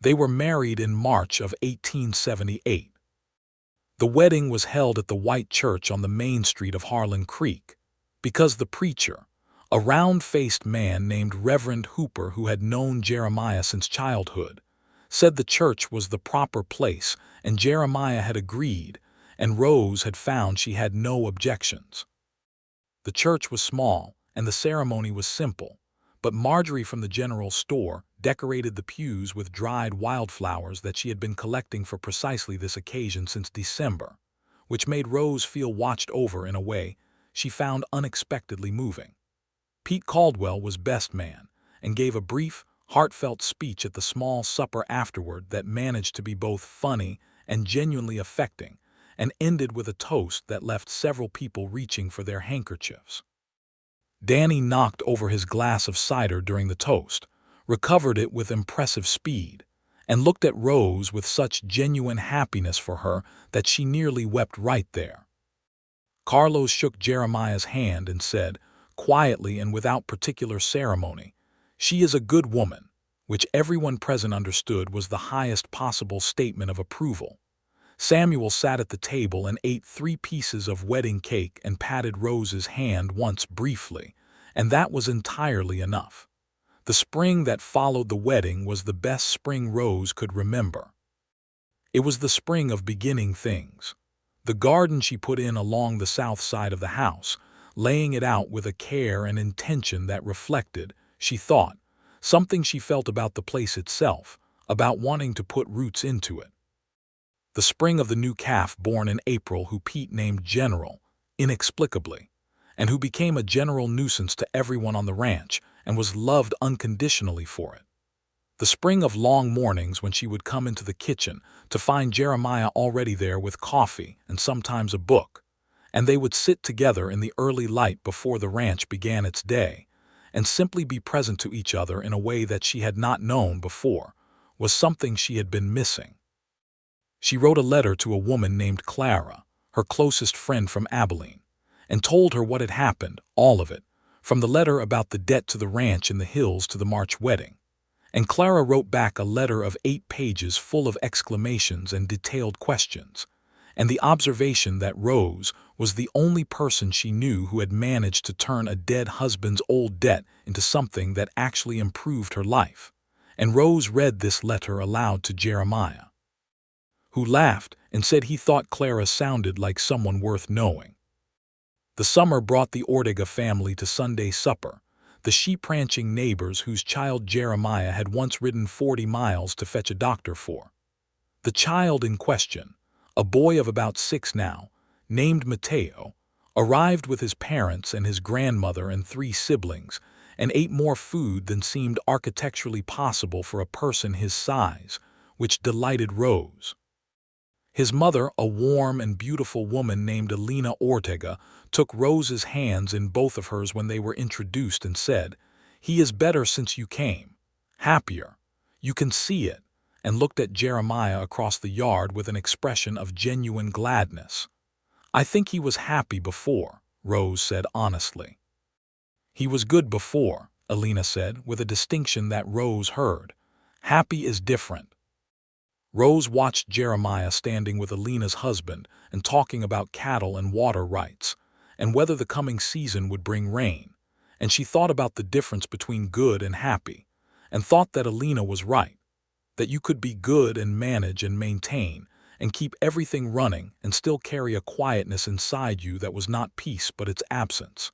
They were married in March of 1878. The wedding was held at the White Church on the main street of Harlan Creek, because the preacher, a round-faced man named Reverend Hooper who had known Jeremiah since childhood, said the church was the proper place, and Jeremiah had agreed, and Rose had found she had no objections. The church was small, and the ceremony was simple, but Marjorie from the general store decorated the pews with dried wildflowers that she had been collecting for precisely this occasion since December, which made Rose feel watched over in a way she found unexpectedly moving. Pete Caldwell was best man, and gave a brief, heartfelt speech at the small supper afterward that managed to be both funny and genuinely affecting, and ended with a toast that left several people reaching for their handkerchiefs. Danny knocked over his glass of cider during the toast, recovered it with impressive speed, and looked at Rose with such genuine happiness for her that she nearly wept right there. Carlos shook Jeremiah's hand and said, quietly and without particular ceremony, "She is a good woman," which everyone present understood was the highest possible statement of approval. Samuel sat at the table and ate 3 pieces of wedding cake and patted Rose's hand once briefly, and that was entirely enough. The spring that followed the wedding was the best spring Rose could remember. It was the spring of beginning things. The garden she put in along the south side of the house, laying it out with a care and intention that reflected, she thought, something she felt about the place itself, about wanting to put roots into it. The spring of the new calf born in April who Pete named General, inexplicably, and who became a general nuisance to everyone on the ranch and was loved unconditionally for it. The spring of long mornings when she would come into the kitchen to find Jeremiah already there with coffee and sometimes a book, and they would sit together in the early light before the ranch began its day, and simply be present to each other in a way that she had not known before, was something she had been missing. She wrote a letter to a woman named Clara, her closest friend from Abilene, and told her what had happened, all of it, from the letter about the debt to the ranch in the hills to the March wedding. And Clara wrote back a letter of 8 pages full of exclamations and detailed questions, and the observation that Rose was the only person she knew who had managed to turn a dead husband's old debt into something that actually improved her life. And Rose read this letter aloud to Jeremiah, who laughed and said he thought Clara sounded like someone worth knowing. The summer brought the Ortega family to Sunday supper, the sheep-ranching neighbors whose child Jeremiah had once ridden 40 miles to fetch a doctor for. The child in question, a boy of about 6 now, named Mateo, arrived with his parents and his grandmother and 3 siblings, and ate more food than seemed architecturally possible for a person his size, which delighted Rose. His mother, a warm and beautiful woman named Elena Ortega, took Rose's hands in both of hers when they were introduced and said, "He is better since you came. Happier. You can see it," and looked at Jeremiah across the yard with an expression of genuine gladness. "I think he was happy before," Rose said honestly. "He was good before," Elena said, with a distinction that Rose heard. "Happy is different." Rose watched Jeremiah standing with Elena's husband and talking about cattle and water rights, and whether the coming season would bring rain, and she thought about the difference between good and happy, and thought that Elena was right, that you could be good and manage and maintain, and keep everything running and still carry a quietness inside you that was not peace but its absence.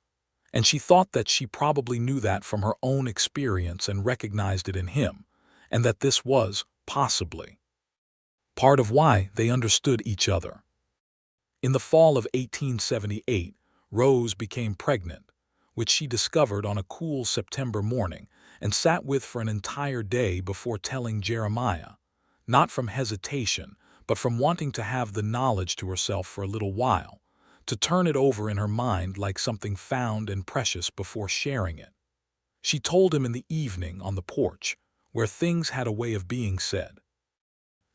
And she thought that she probably knew that from her own experience and recognized it in him, and that this was, possibly, part of why they understood each other. In the fall of 1878, Rose became pregnant, which she discovered on a cool September morning and sat with for an entire day before telling Jeremiah, not from hesitation, but from wanting to have the knowledge to herself for a little while, to turn it over in her mind like something found and precious before sharing it. She told him in the evening on the porch, where things had a way of being said.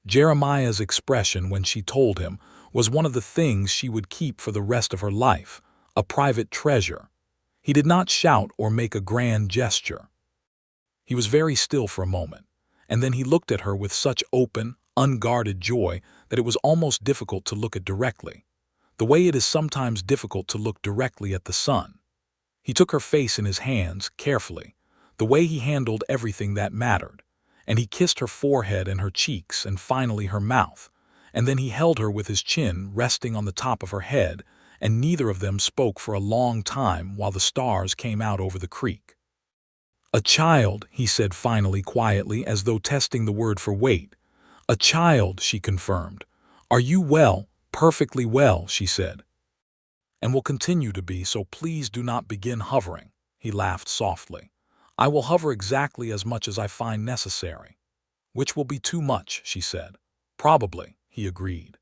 Jeremiah's expression when she told him was one of the things she would keep for the rest of her life, a private treasure. He did not shout or make a grand gesture. He was very still for a moment, and then he looked at her with such open, unguarded joy that it was almost difficult to look at directly, the way it is sometimes difficult to look directly at the sun. He took her face in his hands, carefully, the way he handled everything that mattered, and he kissed her forehead and her cheeks and finally her mouth, and then he held her with his chin resting on the top of her head, and neither of them spoke for a long time while the stars came out over the creek. "A child," he said finally quietly, as though testing the word for weight. "A child," she confirmed. "Are you well?" "Perfectly well," she said. "And will continue to be, so please do not begin hovering." He laughed softly. "I will hover exactly as much as I find necessary." "Which will be too much," she said. "Probably," he agreed.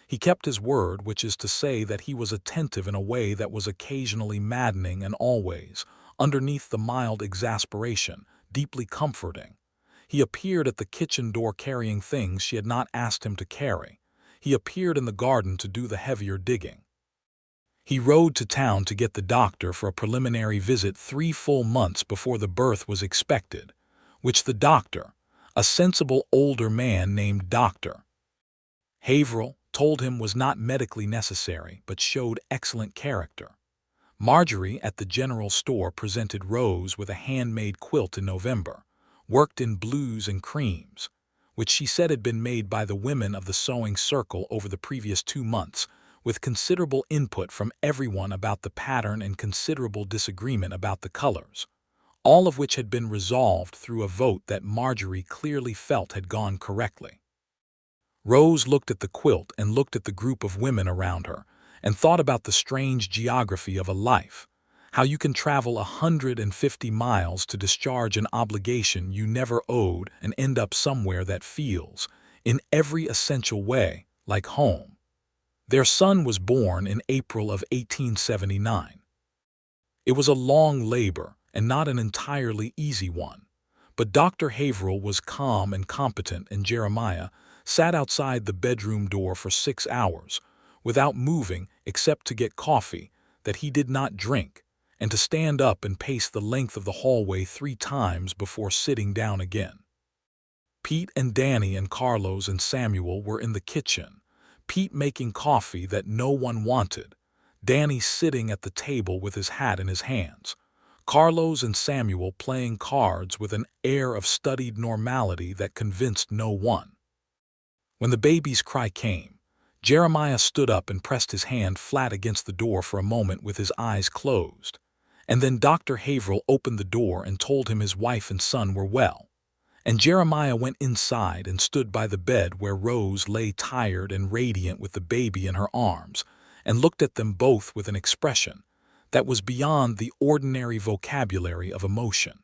He kept his word, which is to say that he was attentive in a way that was occasionally maddening and always, underneath the mild exasperation, deeply comforting. He appeared at the kitchen door carrying things she had not asked him to carry. He appeared in the garden to do the heavier digging. He rode to town to get the doctor for a preliminary visit 3 full months before the birth was expected, which the doctor, a sensible older man named Dr. Haverhill, told him was not medically necessary but showed excellent character. Marjorie at the general store presented Rose with a handmade quilt in November, worked in blues and creams, which she said had been made by the women of the sewing circle over the previous 2 months, with considerable input from everyone about the pattern and considerable disagreement about the colors, all of which had been resolved through a vote that Marjorie clearly felt had gone correctly. Rose looked at the quilt and looked at the group of women around her, and thought about the strange geography of a life, how you can travel 150 miles to discharge an obligation you never owed and end up somewhere that feels, in every essential way, like home. Their son was born in April of 1879. It was a long labor and not an entirely easy one, but Dr. Haverhill was calm and competent, and Jeremiah sat outside the bedroom door for 6 hours, without moving except to get coffee that he did not drink, and to stand up and pace the length of the hallway 3 times before sitting down again. Pete and Danny and Carlos and Samuel were in the kitchen, Pete making coffee that no one wanted, Danny sitting at the table with his hat in his hands, Carlos and Samuel playing cards with an air of studied normality that convinced no one. When the baby's cry came, Jeremiah stood up and pressed his hand flat against the door for a moment with his eyes closed, And then Dr. Haverhill opened the door and told him his wife and son were well. And Jeremiah went inside and stood by the bed where Rose lay tired and radiant with the baby in her arms, and looked at them both with an expression that was beyond the ordinary vocabulary of emotion.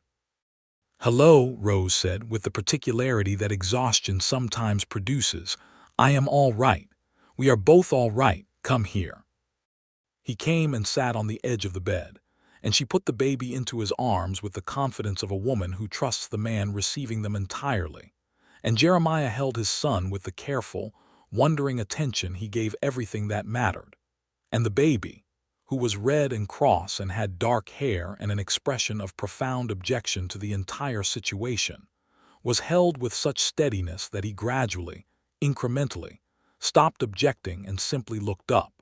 "Hello," Rose said, with the particularity that exhaustion sometimes produces. "I am all right. We are both all right. Come here." He came and sat on the edge of the bed, and she put the baby into his arms with the confidence of a woman who trusts the man receiving them entirely. And Jeremiah held his son with the careful, wondering attention he gave everything that mattered. And the baby, who was red and cross and had dark hair and an expression of profound objection to the entire situation, was held with such steadiness that he gradually, incrementally, stopped objecting and simply looked up.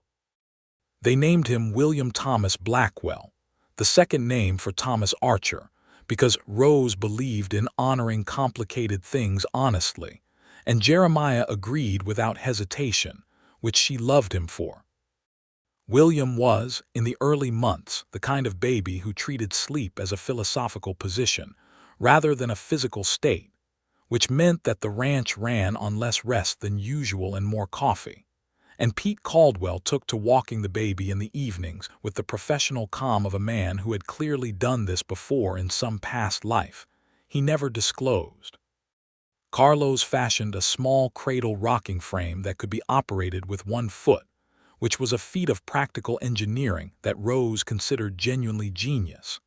They named him William Thomas Blackwell, the second name for Thomas Archer, because Rose believed in honoring complicated things honestly, and Jeremiah agreed without hesitation, which she loved him for. William was, in the early months, the kind of baby who treated sleep as a philosophical position rather than a physical state, which meant that the ranch ran on less rest than usual and more coffee. And Pete Caldwell took to walking the baby in the evenings with the professional calm of a man who had clearly done this before in some past life. He never disclosed. Carlos fashioned a small cradle rocking frame that could be operated with one foot, which was a feat of practical engineering that Rose considered genuinely genius.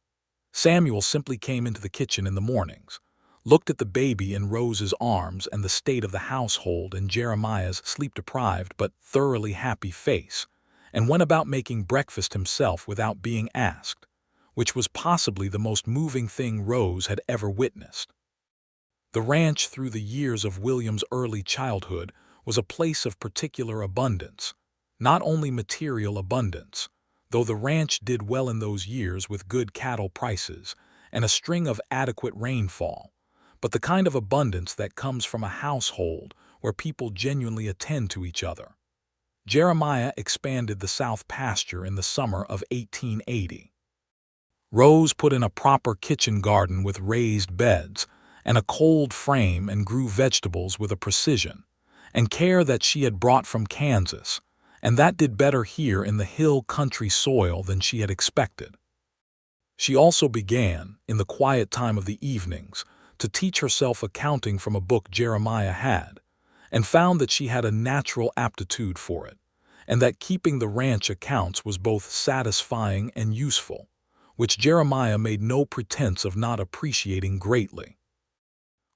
Samuel simply came into the kitchen in the mornings, looked at the baby in Rose's arms and the state of the household and Jeremiah's sleep-deprived but thoroughly happy face, and went about making breakfast himself without being asked, which was possibly the most moving thing Rose had ever witnessed. The ranch through the years of William's early childhood was a place of particular abundance, not only material abundance, though the ranch did well in those years with good cattle prices and a string of adequate rainfall, but the kind of abundance that comes from a household where people genuinely attend to each other. Jeremiah expanded the south pasture in the summer of 1880. Rose put in a proper kitchen garden with raised beds and a cold frame and grew vegetables with a precision and care that she had brought from Kansas, and that did better here in the hill country soil than she had expected. She also began, in the quiet time of the evenings, to teach herself accounting from a book Jeremiah had, and found that she had a natural aptitude for it, and that keeping the ranch accounts was both satisfying and useful, which Jeremiah made no pretense of not appreciating greatly.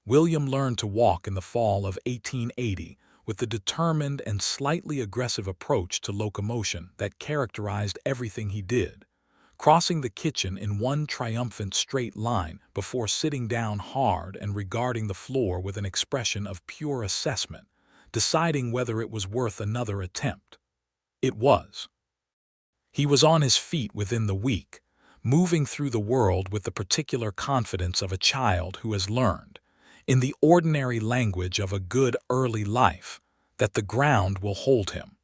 William learned to walk in the fall of 1880 with the determined and slightly aggressive approach to locomotion that characterized everything he did, crossing the kitchen in one triumphant straight line before sitting down hard and regarding the floor with an expression of pure assessment, deciding whether it was worth another attempt. It was. He was on his feet within the week, moving through the world with the particular confidence of a child who has learned, in the ordinary language of a good early life, that the ground will hold him.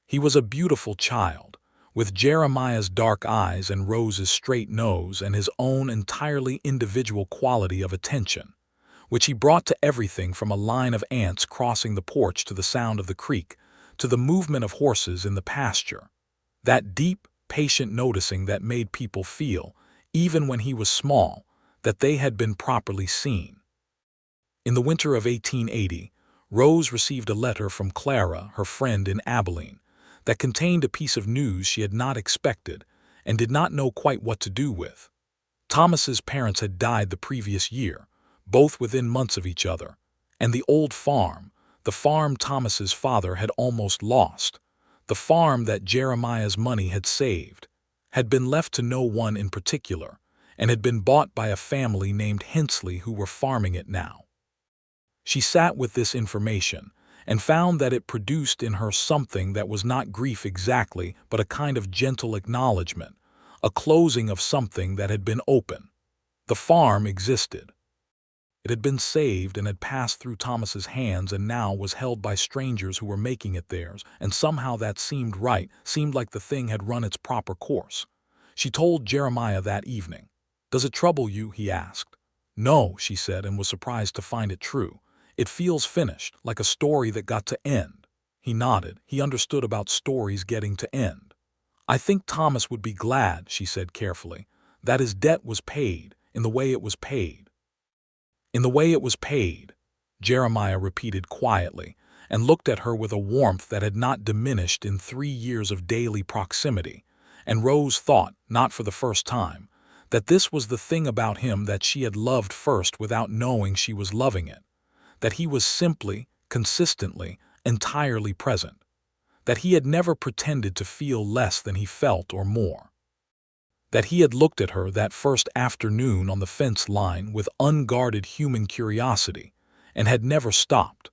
He was a beautiful child, with Jeremiah's dark eyes and Rose's straight nose and his own entirely individual quality of attention, which he brought to everything from a line of ants crossing the porch to the sound of the creek, to the movement of horses in the pasture. That deep, patient noticing that made people feel, even when he was small, that they had been properly seen. In the winter of 1880, Rose received a letter from Clara, her friend in Abilene, that contained a piece of news she had not expected and did not know quite what to do with. Thomas's parents had died the previous year, both within months of each other, and the old farm, the farm Thomas's father had almost lost, the farm that Jeremiah's money had saved, had been left to no one in particular, and had been bought by a family named Hensley who were farming it now. She sat with this information and found that it produced in her something that was not grief exactly, but a kind of gentle acknowledgement, a closing of something that had been open. The farm existed. It had been saved and had passed through Thomas's hands and now was held by strangers who were making it theirs, and somehow that seemed right, seemed like the thing had run its proper course. She told Jeremiah that evening. "Does it trouble you?" he asked. "No," she said, and was surprised to find it true. "It feels finished, like a story that got to end." He nodded. He understood about stories getting to end. "I think Thomas would be glad," she said carefully, "that his debt was paid, in the way it was paid." "In the way it was paid," Jeremiah repeated quietly, and looked at her with a warmth that had not diminished in 3 years of daily proximity, and Rose thought, not for the first time, that this was the thing about him that she had loved first without knowing she was loving it, that he was simply, consistently, entirely present, that he had never pretended to feel less than he felt or more, that he had looked at her that first afternoon on the fence line with unguarded human curiosity and had never stopped.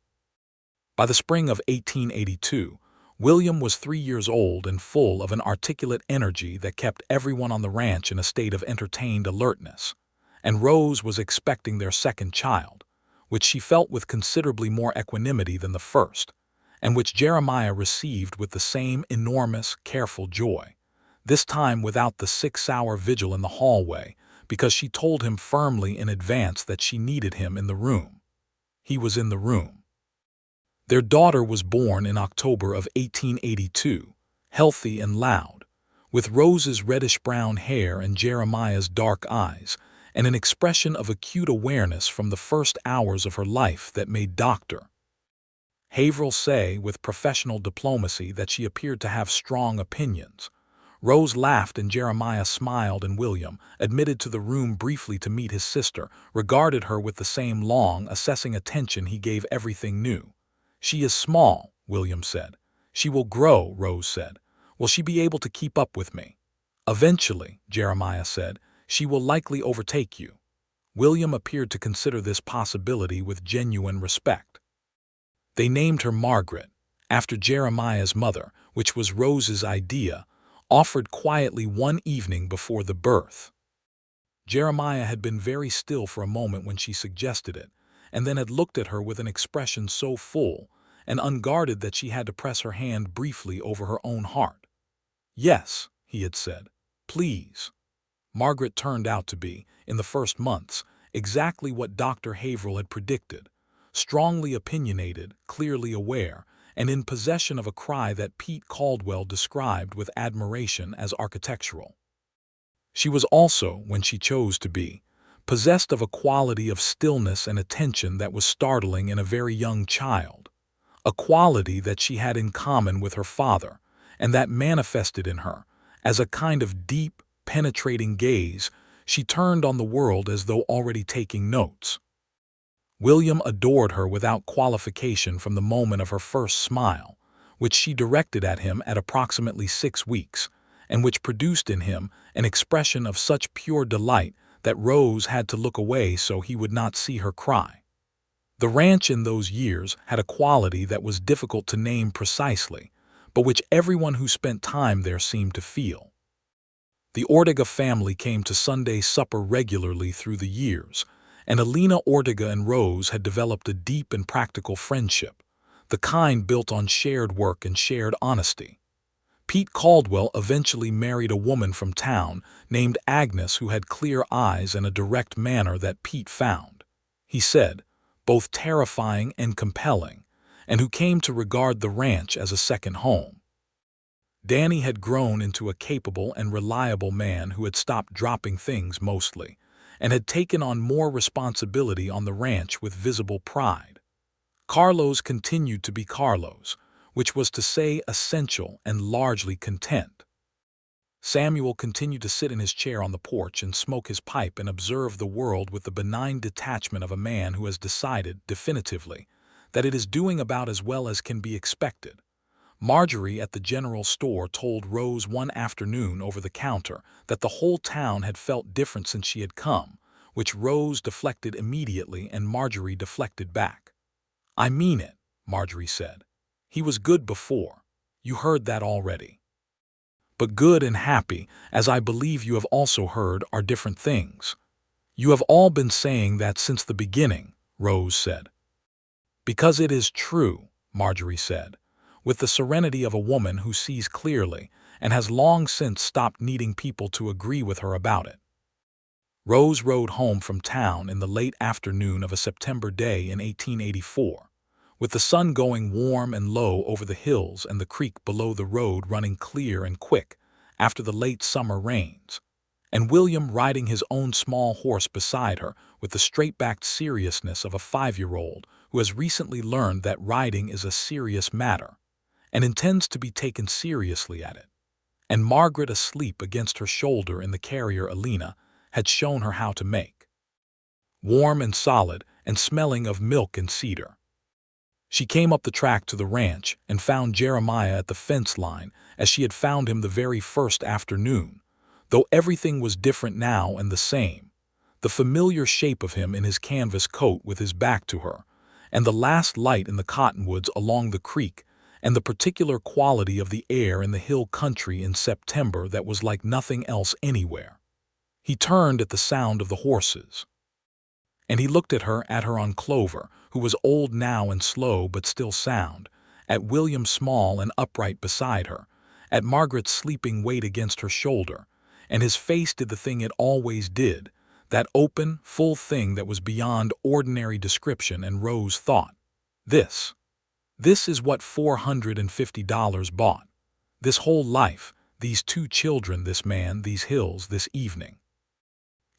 By the spring of 1882, William was 3 years old and full of an articulate energy that kept everyone on the ranch in a state of entertained alertness, and Rose was expecting their second child, which she felt with considerably more equanimity than the first, and which Jeremiah received with the same enormous, careful joy, this time without the 6-hour vigil in the hallway, because she told him firmly in advance that she needed him in the room. He was in the room. Their daughter was born in October of 1882, healthy and loud, with Rose's reddish-brown hair and Jeremiah's dark eyes, and an expression of acute awareness from the first hours of her life that made Dr. Haverhill say with professional diplomacy that she appeared to have strong opinions. Rose laughed and Jeremiah smiled, and William, admitted to the room briefly to meet his sister, regarded her with the same long, assessing attention he gave everything new. "She is small," William said. "She will grow," Rose said. "Will she be able to keep up with me?" "Eventually," Jeremiah said, "she will likely overtake you." William appeared to consider this possibility with genuine respect. They named her Margaret, after Jeremiah's mother, which was Rose's idea, offered quietly one evening before the birth. Jeremiah had been very still for a moment when she suggested it, and then had looked at her with an expression so full and unguarded that she had to press her hand briefly over her own heart. "Yes," he had said, "please." Margaret turned out to be, in the first months, exactly what Dr. Haverhill had predicted: strongly opinionated, clearly aware, and in possession of a cry that Pete Caldwell described with admiration as architectural. She was also, when she chose to be, possessed of a quality of stillness and attention that was startling in a very young child, a quality that she had in common with her father, and that manifested in her, as a kind of deep, penetrating gaze, she turned on the world as though already taking notes. William adored her without qualification from the moment of her first smile, which she directed at him at approximately 6 weeks, and which produced in him an expression of such pure delight that Rose had to look away so he would not see her cry. The ranch in those years had a quality that was difficult to name precisely, but which everyone who spent time there seemed to feel. The Ortega family came to Sunday supper regularly through the years, and Alina Ortega and Rose had developed a deep and practical friendship, the kind built on shared work and shared honesty. Pete Caldwell eventually married a woman from town named Agnes who had clear eyes and a direct manner that Pete found, he said, both terrifying and compelling, and who came to regard the ranch as a second home. Danny had grown into a capable and reliable man who had stopped dropping things mostly, and had taken on more responsibility on the ranch with visible pride. Carlos continued to be Carlos, which was to say essential and largely content. Samuel continued to sit in his chair on the porch and smoke his pipe and observe the world with the benign detachment of a man who has decided, definitively, that it is doing about as well as can be expected. Marjorie at the general store told Rose one afternoon over the counter that the whole town had felt different since she had come, which Rose deflected immediately and Marjorie deflected back. "I mean it," Marjorie said. "He was good before. You heard that already. But good and happy, as I believe you have also heard, are different things." "You have all been saying that since the beginning," Rose said. "Because it is true," Marjorie said, with the serenity of a woman who sees clearly and has long since stopped needing people to agree with her about it. Rose rode home from town in the late afternoon of a September day in 1884, with the sun going warm and low over the hills and the creek below the road running clear and quick after the late summer rains, and William riding his own small horse beside her with the straight-backed seriousness of a 5-year-old who has recently learned that riding is a serious matter and intends to be taken seriously at it, and Margaret asleep against her shoulder in the carrier Alina had shown her how to make. Warm and solid and smelling of milk and cedar. She came up the track to the ranch and found Jeremiah at the fence line as she had found him the very first afternoon, though everything was different now and the same. The familiar shape of him in his canvas coat with his back to her, and the last light in the cottonwoods along the creek, and the particular quality of the air in the hill country in September that was like nothing else anywhere. He turned at the sound of the horses, and he looked at her on Clover, who was old now and slow but still sound, at William small and upright beside her, at Margaret's sleeping weight against her shoulder, and his face did the thing it always did, that open, full thing that was beyond ordinary description, and Rose thought, This is what $450 bought. This whole life, these 2 children, this man, these hills, this evening.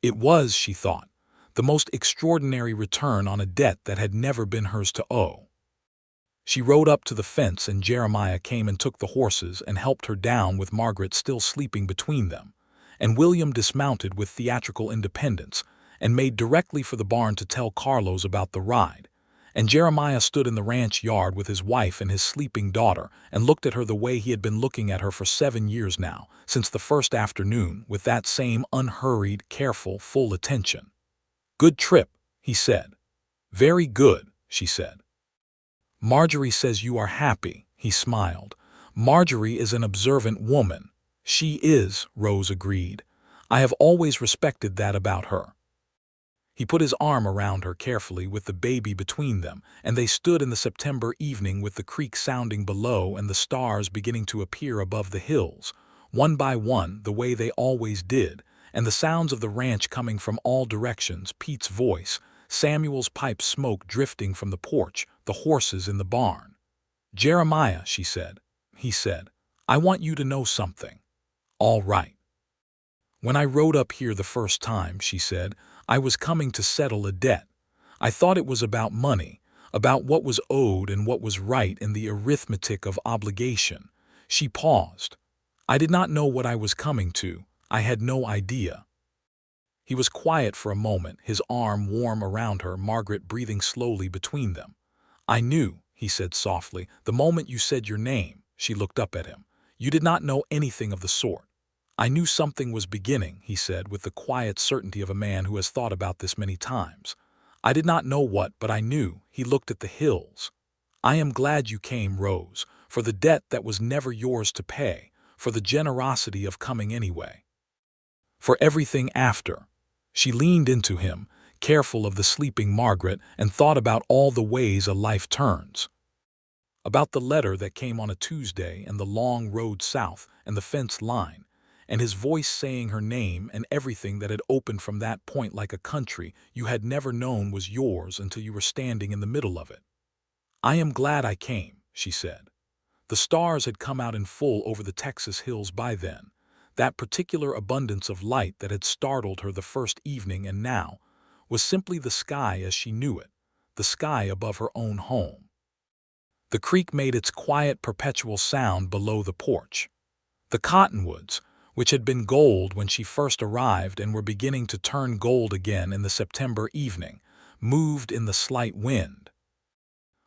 It was, she thought, the most extraordinary return on a debt that had never been hers to owe. She rode up to the fence and Jeremiah came and took the horses and helped her down with Margaret still sleeping between them, and William dismounted with theatrical independence and made directly for the barn to tell Carlos about the ride, and Jeremiah stood in the ranch yard with his wife and his sleeping daughter and looked at her the way he had been looking at her for 7 years now, since the first afternoon, with that same unhurried, careful, full attention. "Good trip," he said. "Very good," she said. "Marjorie says you are happy," he smiled. "Marjorie is an observant woman." "She is," Rose agreed. "I have always respected that about her." He put his arm around her carefully with the baby between them, and they stood in the September evening with the creek sounding below and the stars beginning to appear above the hills, one by one the way they always did, and the sounds of the ranch coming from all directions, Pete's voice, Samuel's pipe smoke drifting from the porch, the horses in the barn. "Jeremiah," she said. He said, "I want you to know something." "All right." "When I rode up here the first time," she said, "I was coming to settle a debt. I thought it was about money, about what was owed and what was right in the arithmetic of obligation." She paused. "I did not know what I was coming to. I had no idea." He was quiet for a moment, his arm warm around her, Margaret breathing slowly between them. "I knew," he said softly, "the moment you said your name." She looked up at him. "You did not know anything of the sort." "I knew something was beginning," he said with the quiet certainty of a man who has thought about this many times. "I did not know what, but I knew." He looked at the hills. "I am glad you came, Rose, for the debt that was never yours to pay, for the generosity of coming anyway. For everything after." She leaned into him, careful of the sleeping Margaret, and thought about all the ways a life turns. About the letter that came on a Tuesday and the long road south and the fence line, and his voice saying her name and everything that had opened from that point like a country you had never known was yours until you were standing in the middle of it. "I am glad I came," she said. The stars had come out in full over the Texas hills by then, that particular abundance of light that had startled her the first evening and now was simply the sky as she knew it, the sky above her own home. The creek made its quiet perpetual sound below the porch. The cottonwoods, which had been gold when she first arrived and were beginning to turn gold again in the September evening, moved in the slight wind.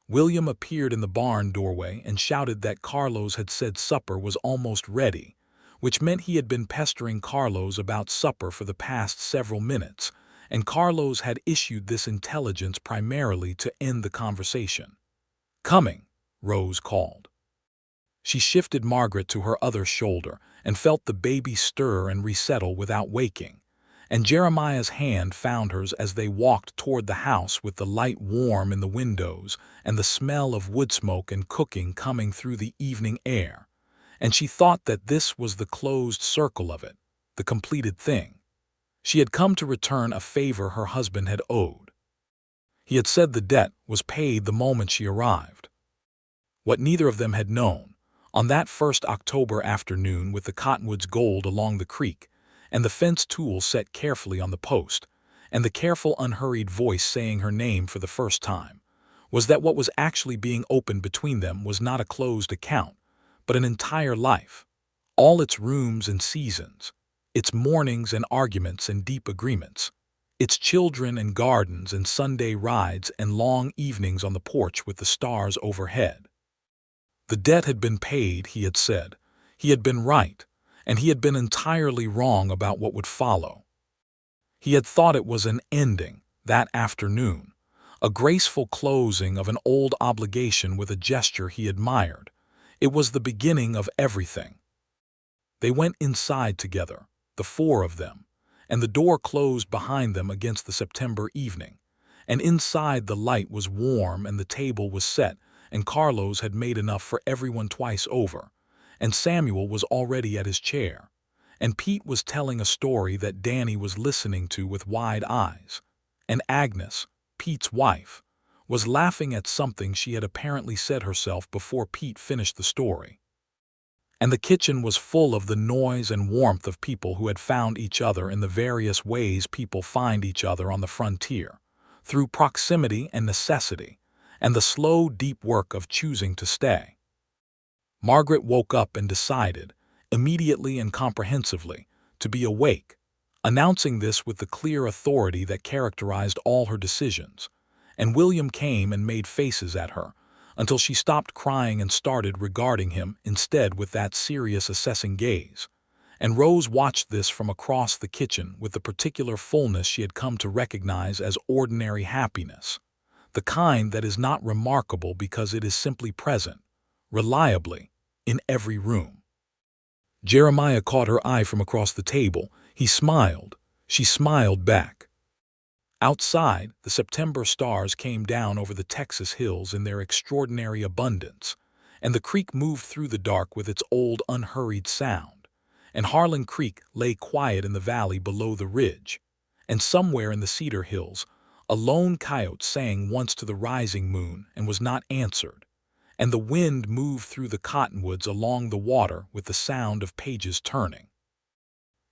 William appeared in the barn doorway and shouted that Carlos had said supper was almost ready, which meant he had been pestering Carlos about supper for the past several minutes, and Carlos had issued this intelligence primarily to end the conversation. "Coming," Rose called. She shifted Margaret to her other shoulder and felt the baby stir and resettle without waking, and Jeremiah's hand found hers as they walked toward the house with the light warm in the windows and the smell of wood smoke and cooking coming through the evening air, and she thought that this was the closed circle of it, the completed thing. She had come to return a favor her husband had owed. He had said the debt was paid the moment she arrived. What neither of them had known, on that first October afternoon with the cottonwoods gold along the creek, and the fence tool set carefully on the post, and the careful unhurried voice saying her name for the first time, was that what was actually being opened between them was not a closed account, but an entire life, all its rooms and seasons, its mornings and arguments and deep agreements, its children and gardens and Sunday rides and long evenings on the porch with the stars overhead. The debt had been paid, he had said. He had been right, and he had been entirely wrong about what would follow. He had thought it was an ending, that afternoon, a graceful closing of an old obligation with a gesture he admired. It was the beginning of everything. They went inside together, the four of them, and the door closed behind them against the September evening, and inside the light was warm and the table was set, and Carlos had made enough for everyone twice over, and Samuel was already at his chair, and Pete was telling a story that Danny was listening to with wide eyes, and Agnes, Pete's wife, was laughing at something she had apparently said herself before Pete finished the story. And the kitchen was full of the noise and warmth of people who had found each other in the various ways people find each other on the frontier, through proximity and necessity, and the slow, deep work of choosing to stay. Margaret woke up and decided, immediately and comprehensively, to be awake, announcing this with the clear authority that characterized all her decisions, and William came and made faces at her, until she stopped crying and started regarding him instead with that serious assessing gaze, and Rose watched this from across the kitchen with the particular fullness she had come to recognize as ordinary happiness, the kind that is not remarkable because it is simply present, reliably, in every room. Jeremiah caught her eye from across the table. He smiled. She smiled back. Outside, the September stars came down over the Texas hills in their extraordinary abundance, and the creek moved through the dark with its old unhurried sound, and Harlan Creek lay quiet in the valley below the ridge, and somewhere in the cedar hills, a lone coyote sang once to the rising moon and was not answered, and the wind moved through the cottonwoods along the water with the sound of pages turning.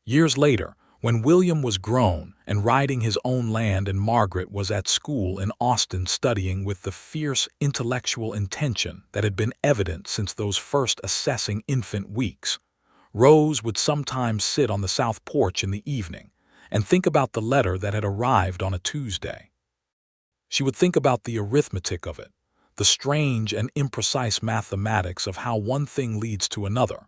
Years later, when William was grown and riding his own land and Margaret was at school in Austin studying with the fierce intellectual intention that had been evident since those first assessing infant weeks, Rose would sometimes sit on the south porch in the evening and think about the letter that had arrived on a Tuesday. She would think about the arithmetic of it, the strange and imprecise mathematics of how one thing leads to another,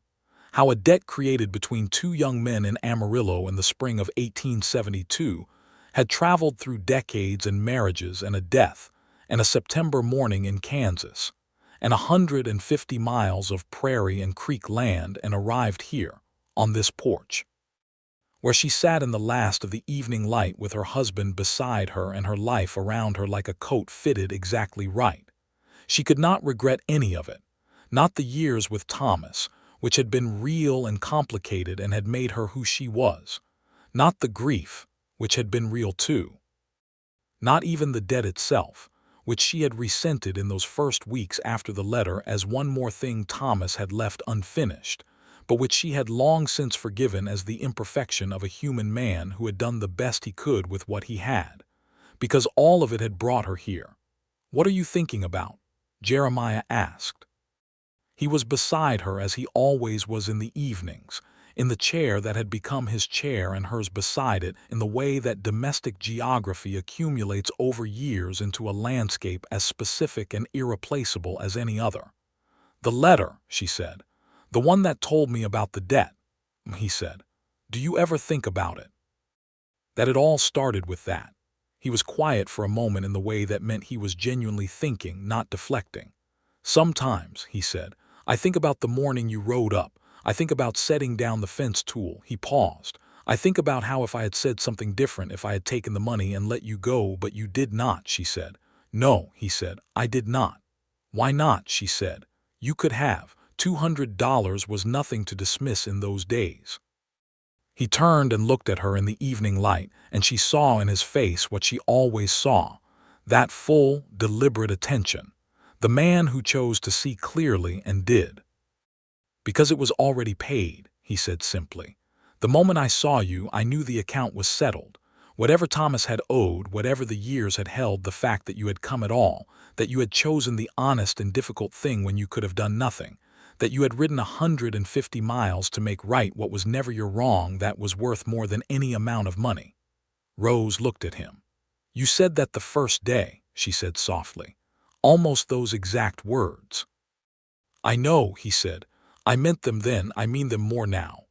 how a debt created between two young men in Amarillo in the spring of 1872 had traveled through decades and marriages and a death and a September morning in Kansas, and 150 miles of prairie and creek land and arrived here, on this porch, where she sat in the last of the evening light with her husband beside her and her life around her like a coat fitted exactly right. She could not regret any of it, not the years with Thomas, which had been real and complicated and had made her who she was, not the grief, which had been real too, not even the debt itself, which she had resented in those first weeks after the letter as one more thing Thomas had left unfinished, but which she had long since forgiven as the imperfection of a human man who had done the best he could with what he had, because all of it had brought her here. "What are you thinking about?" Jeremiah asked. He was beside her as he always was in the evenings, in the chair that had become his chair and hers beside it, in the way that domestic geography accumulates over years into a landscape as specific and irreplaceable as any other. "The letter," she said. "The one that told me about the debt," he said. "Do you ever think about it?" That it all started with that. He was quiet for a moment in the way that meant he was genuinely thinking, not deflecting. "Sometimes," he said, "I think about the morning you rode up. I think about setting down the fence tool." He paused. "I think about how if I had said something different, if I had taken the money and let you go, but you did not," she said. "No," he said, "I did not." "Why not?" she said. "You could have. $200 was nothing to dismiss in those days. He turned and looked at her in the evening light, and she saw in his face what she always saw, that full, deliberate attention, the man who chose to see clearly and did. "Because it was already paid," he said simply. "The moment I saw you, I knew the account was settled. Whatever Thomas had owed, whatever the years had held, the fact that you had come at all, that you had chosen the honest and difficult thing when you could have done nothing, that you had ridden 150 miles to make right what was never your wrong, that was worth more than any amount of money." Rose looked at him. "You said that the first day," she said softly. "Almost those exact words." "I know," he said. "I meant them then, I mean them more now."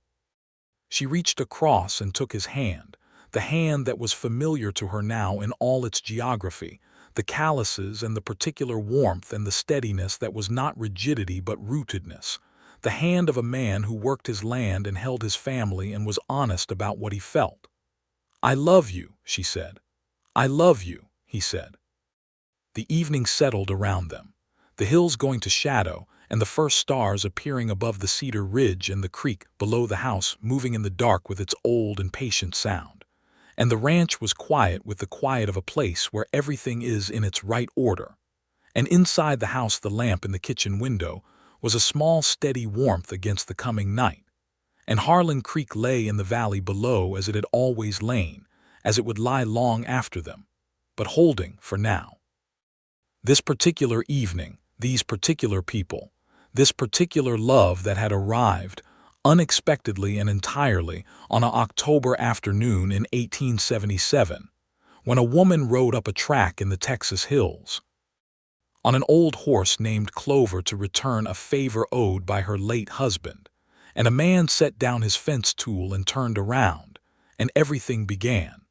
She reached across and took his hand, the hand that was familiar to her now in all its geography, the calluses and the particular warmth and the steadiness that was not rigidity but rootedness, the hand of a man who worked his land and held his family and was honest about what he felt. "I love you," she said. "I love you," he said. The evening settled around them, the hills going to shadow, and the first stars appearing above the cedar ridge and the creek below the house moving in the dark with its old and patient sound. And the ranch was quiet with the quiet of a place where everything is in its right order. And inside the house, the lamp in the kitchen window was a small steady warmth against the coming night. And Harlan Creek lay in the valley below as it had always lain, as it would lie long after them, but holding for now. This particular evening, these particular people, this particular love that had arrived, unexpectedly and entirely, on an October afternoon in 1877, when a woman rode up a track in the Texas hills, on an old horse named Clover, to return a favor owed by her late husband, and a man set down his fence tool and turned around, and everything began.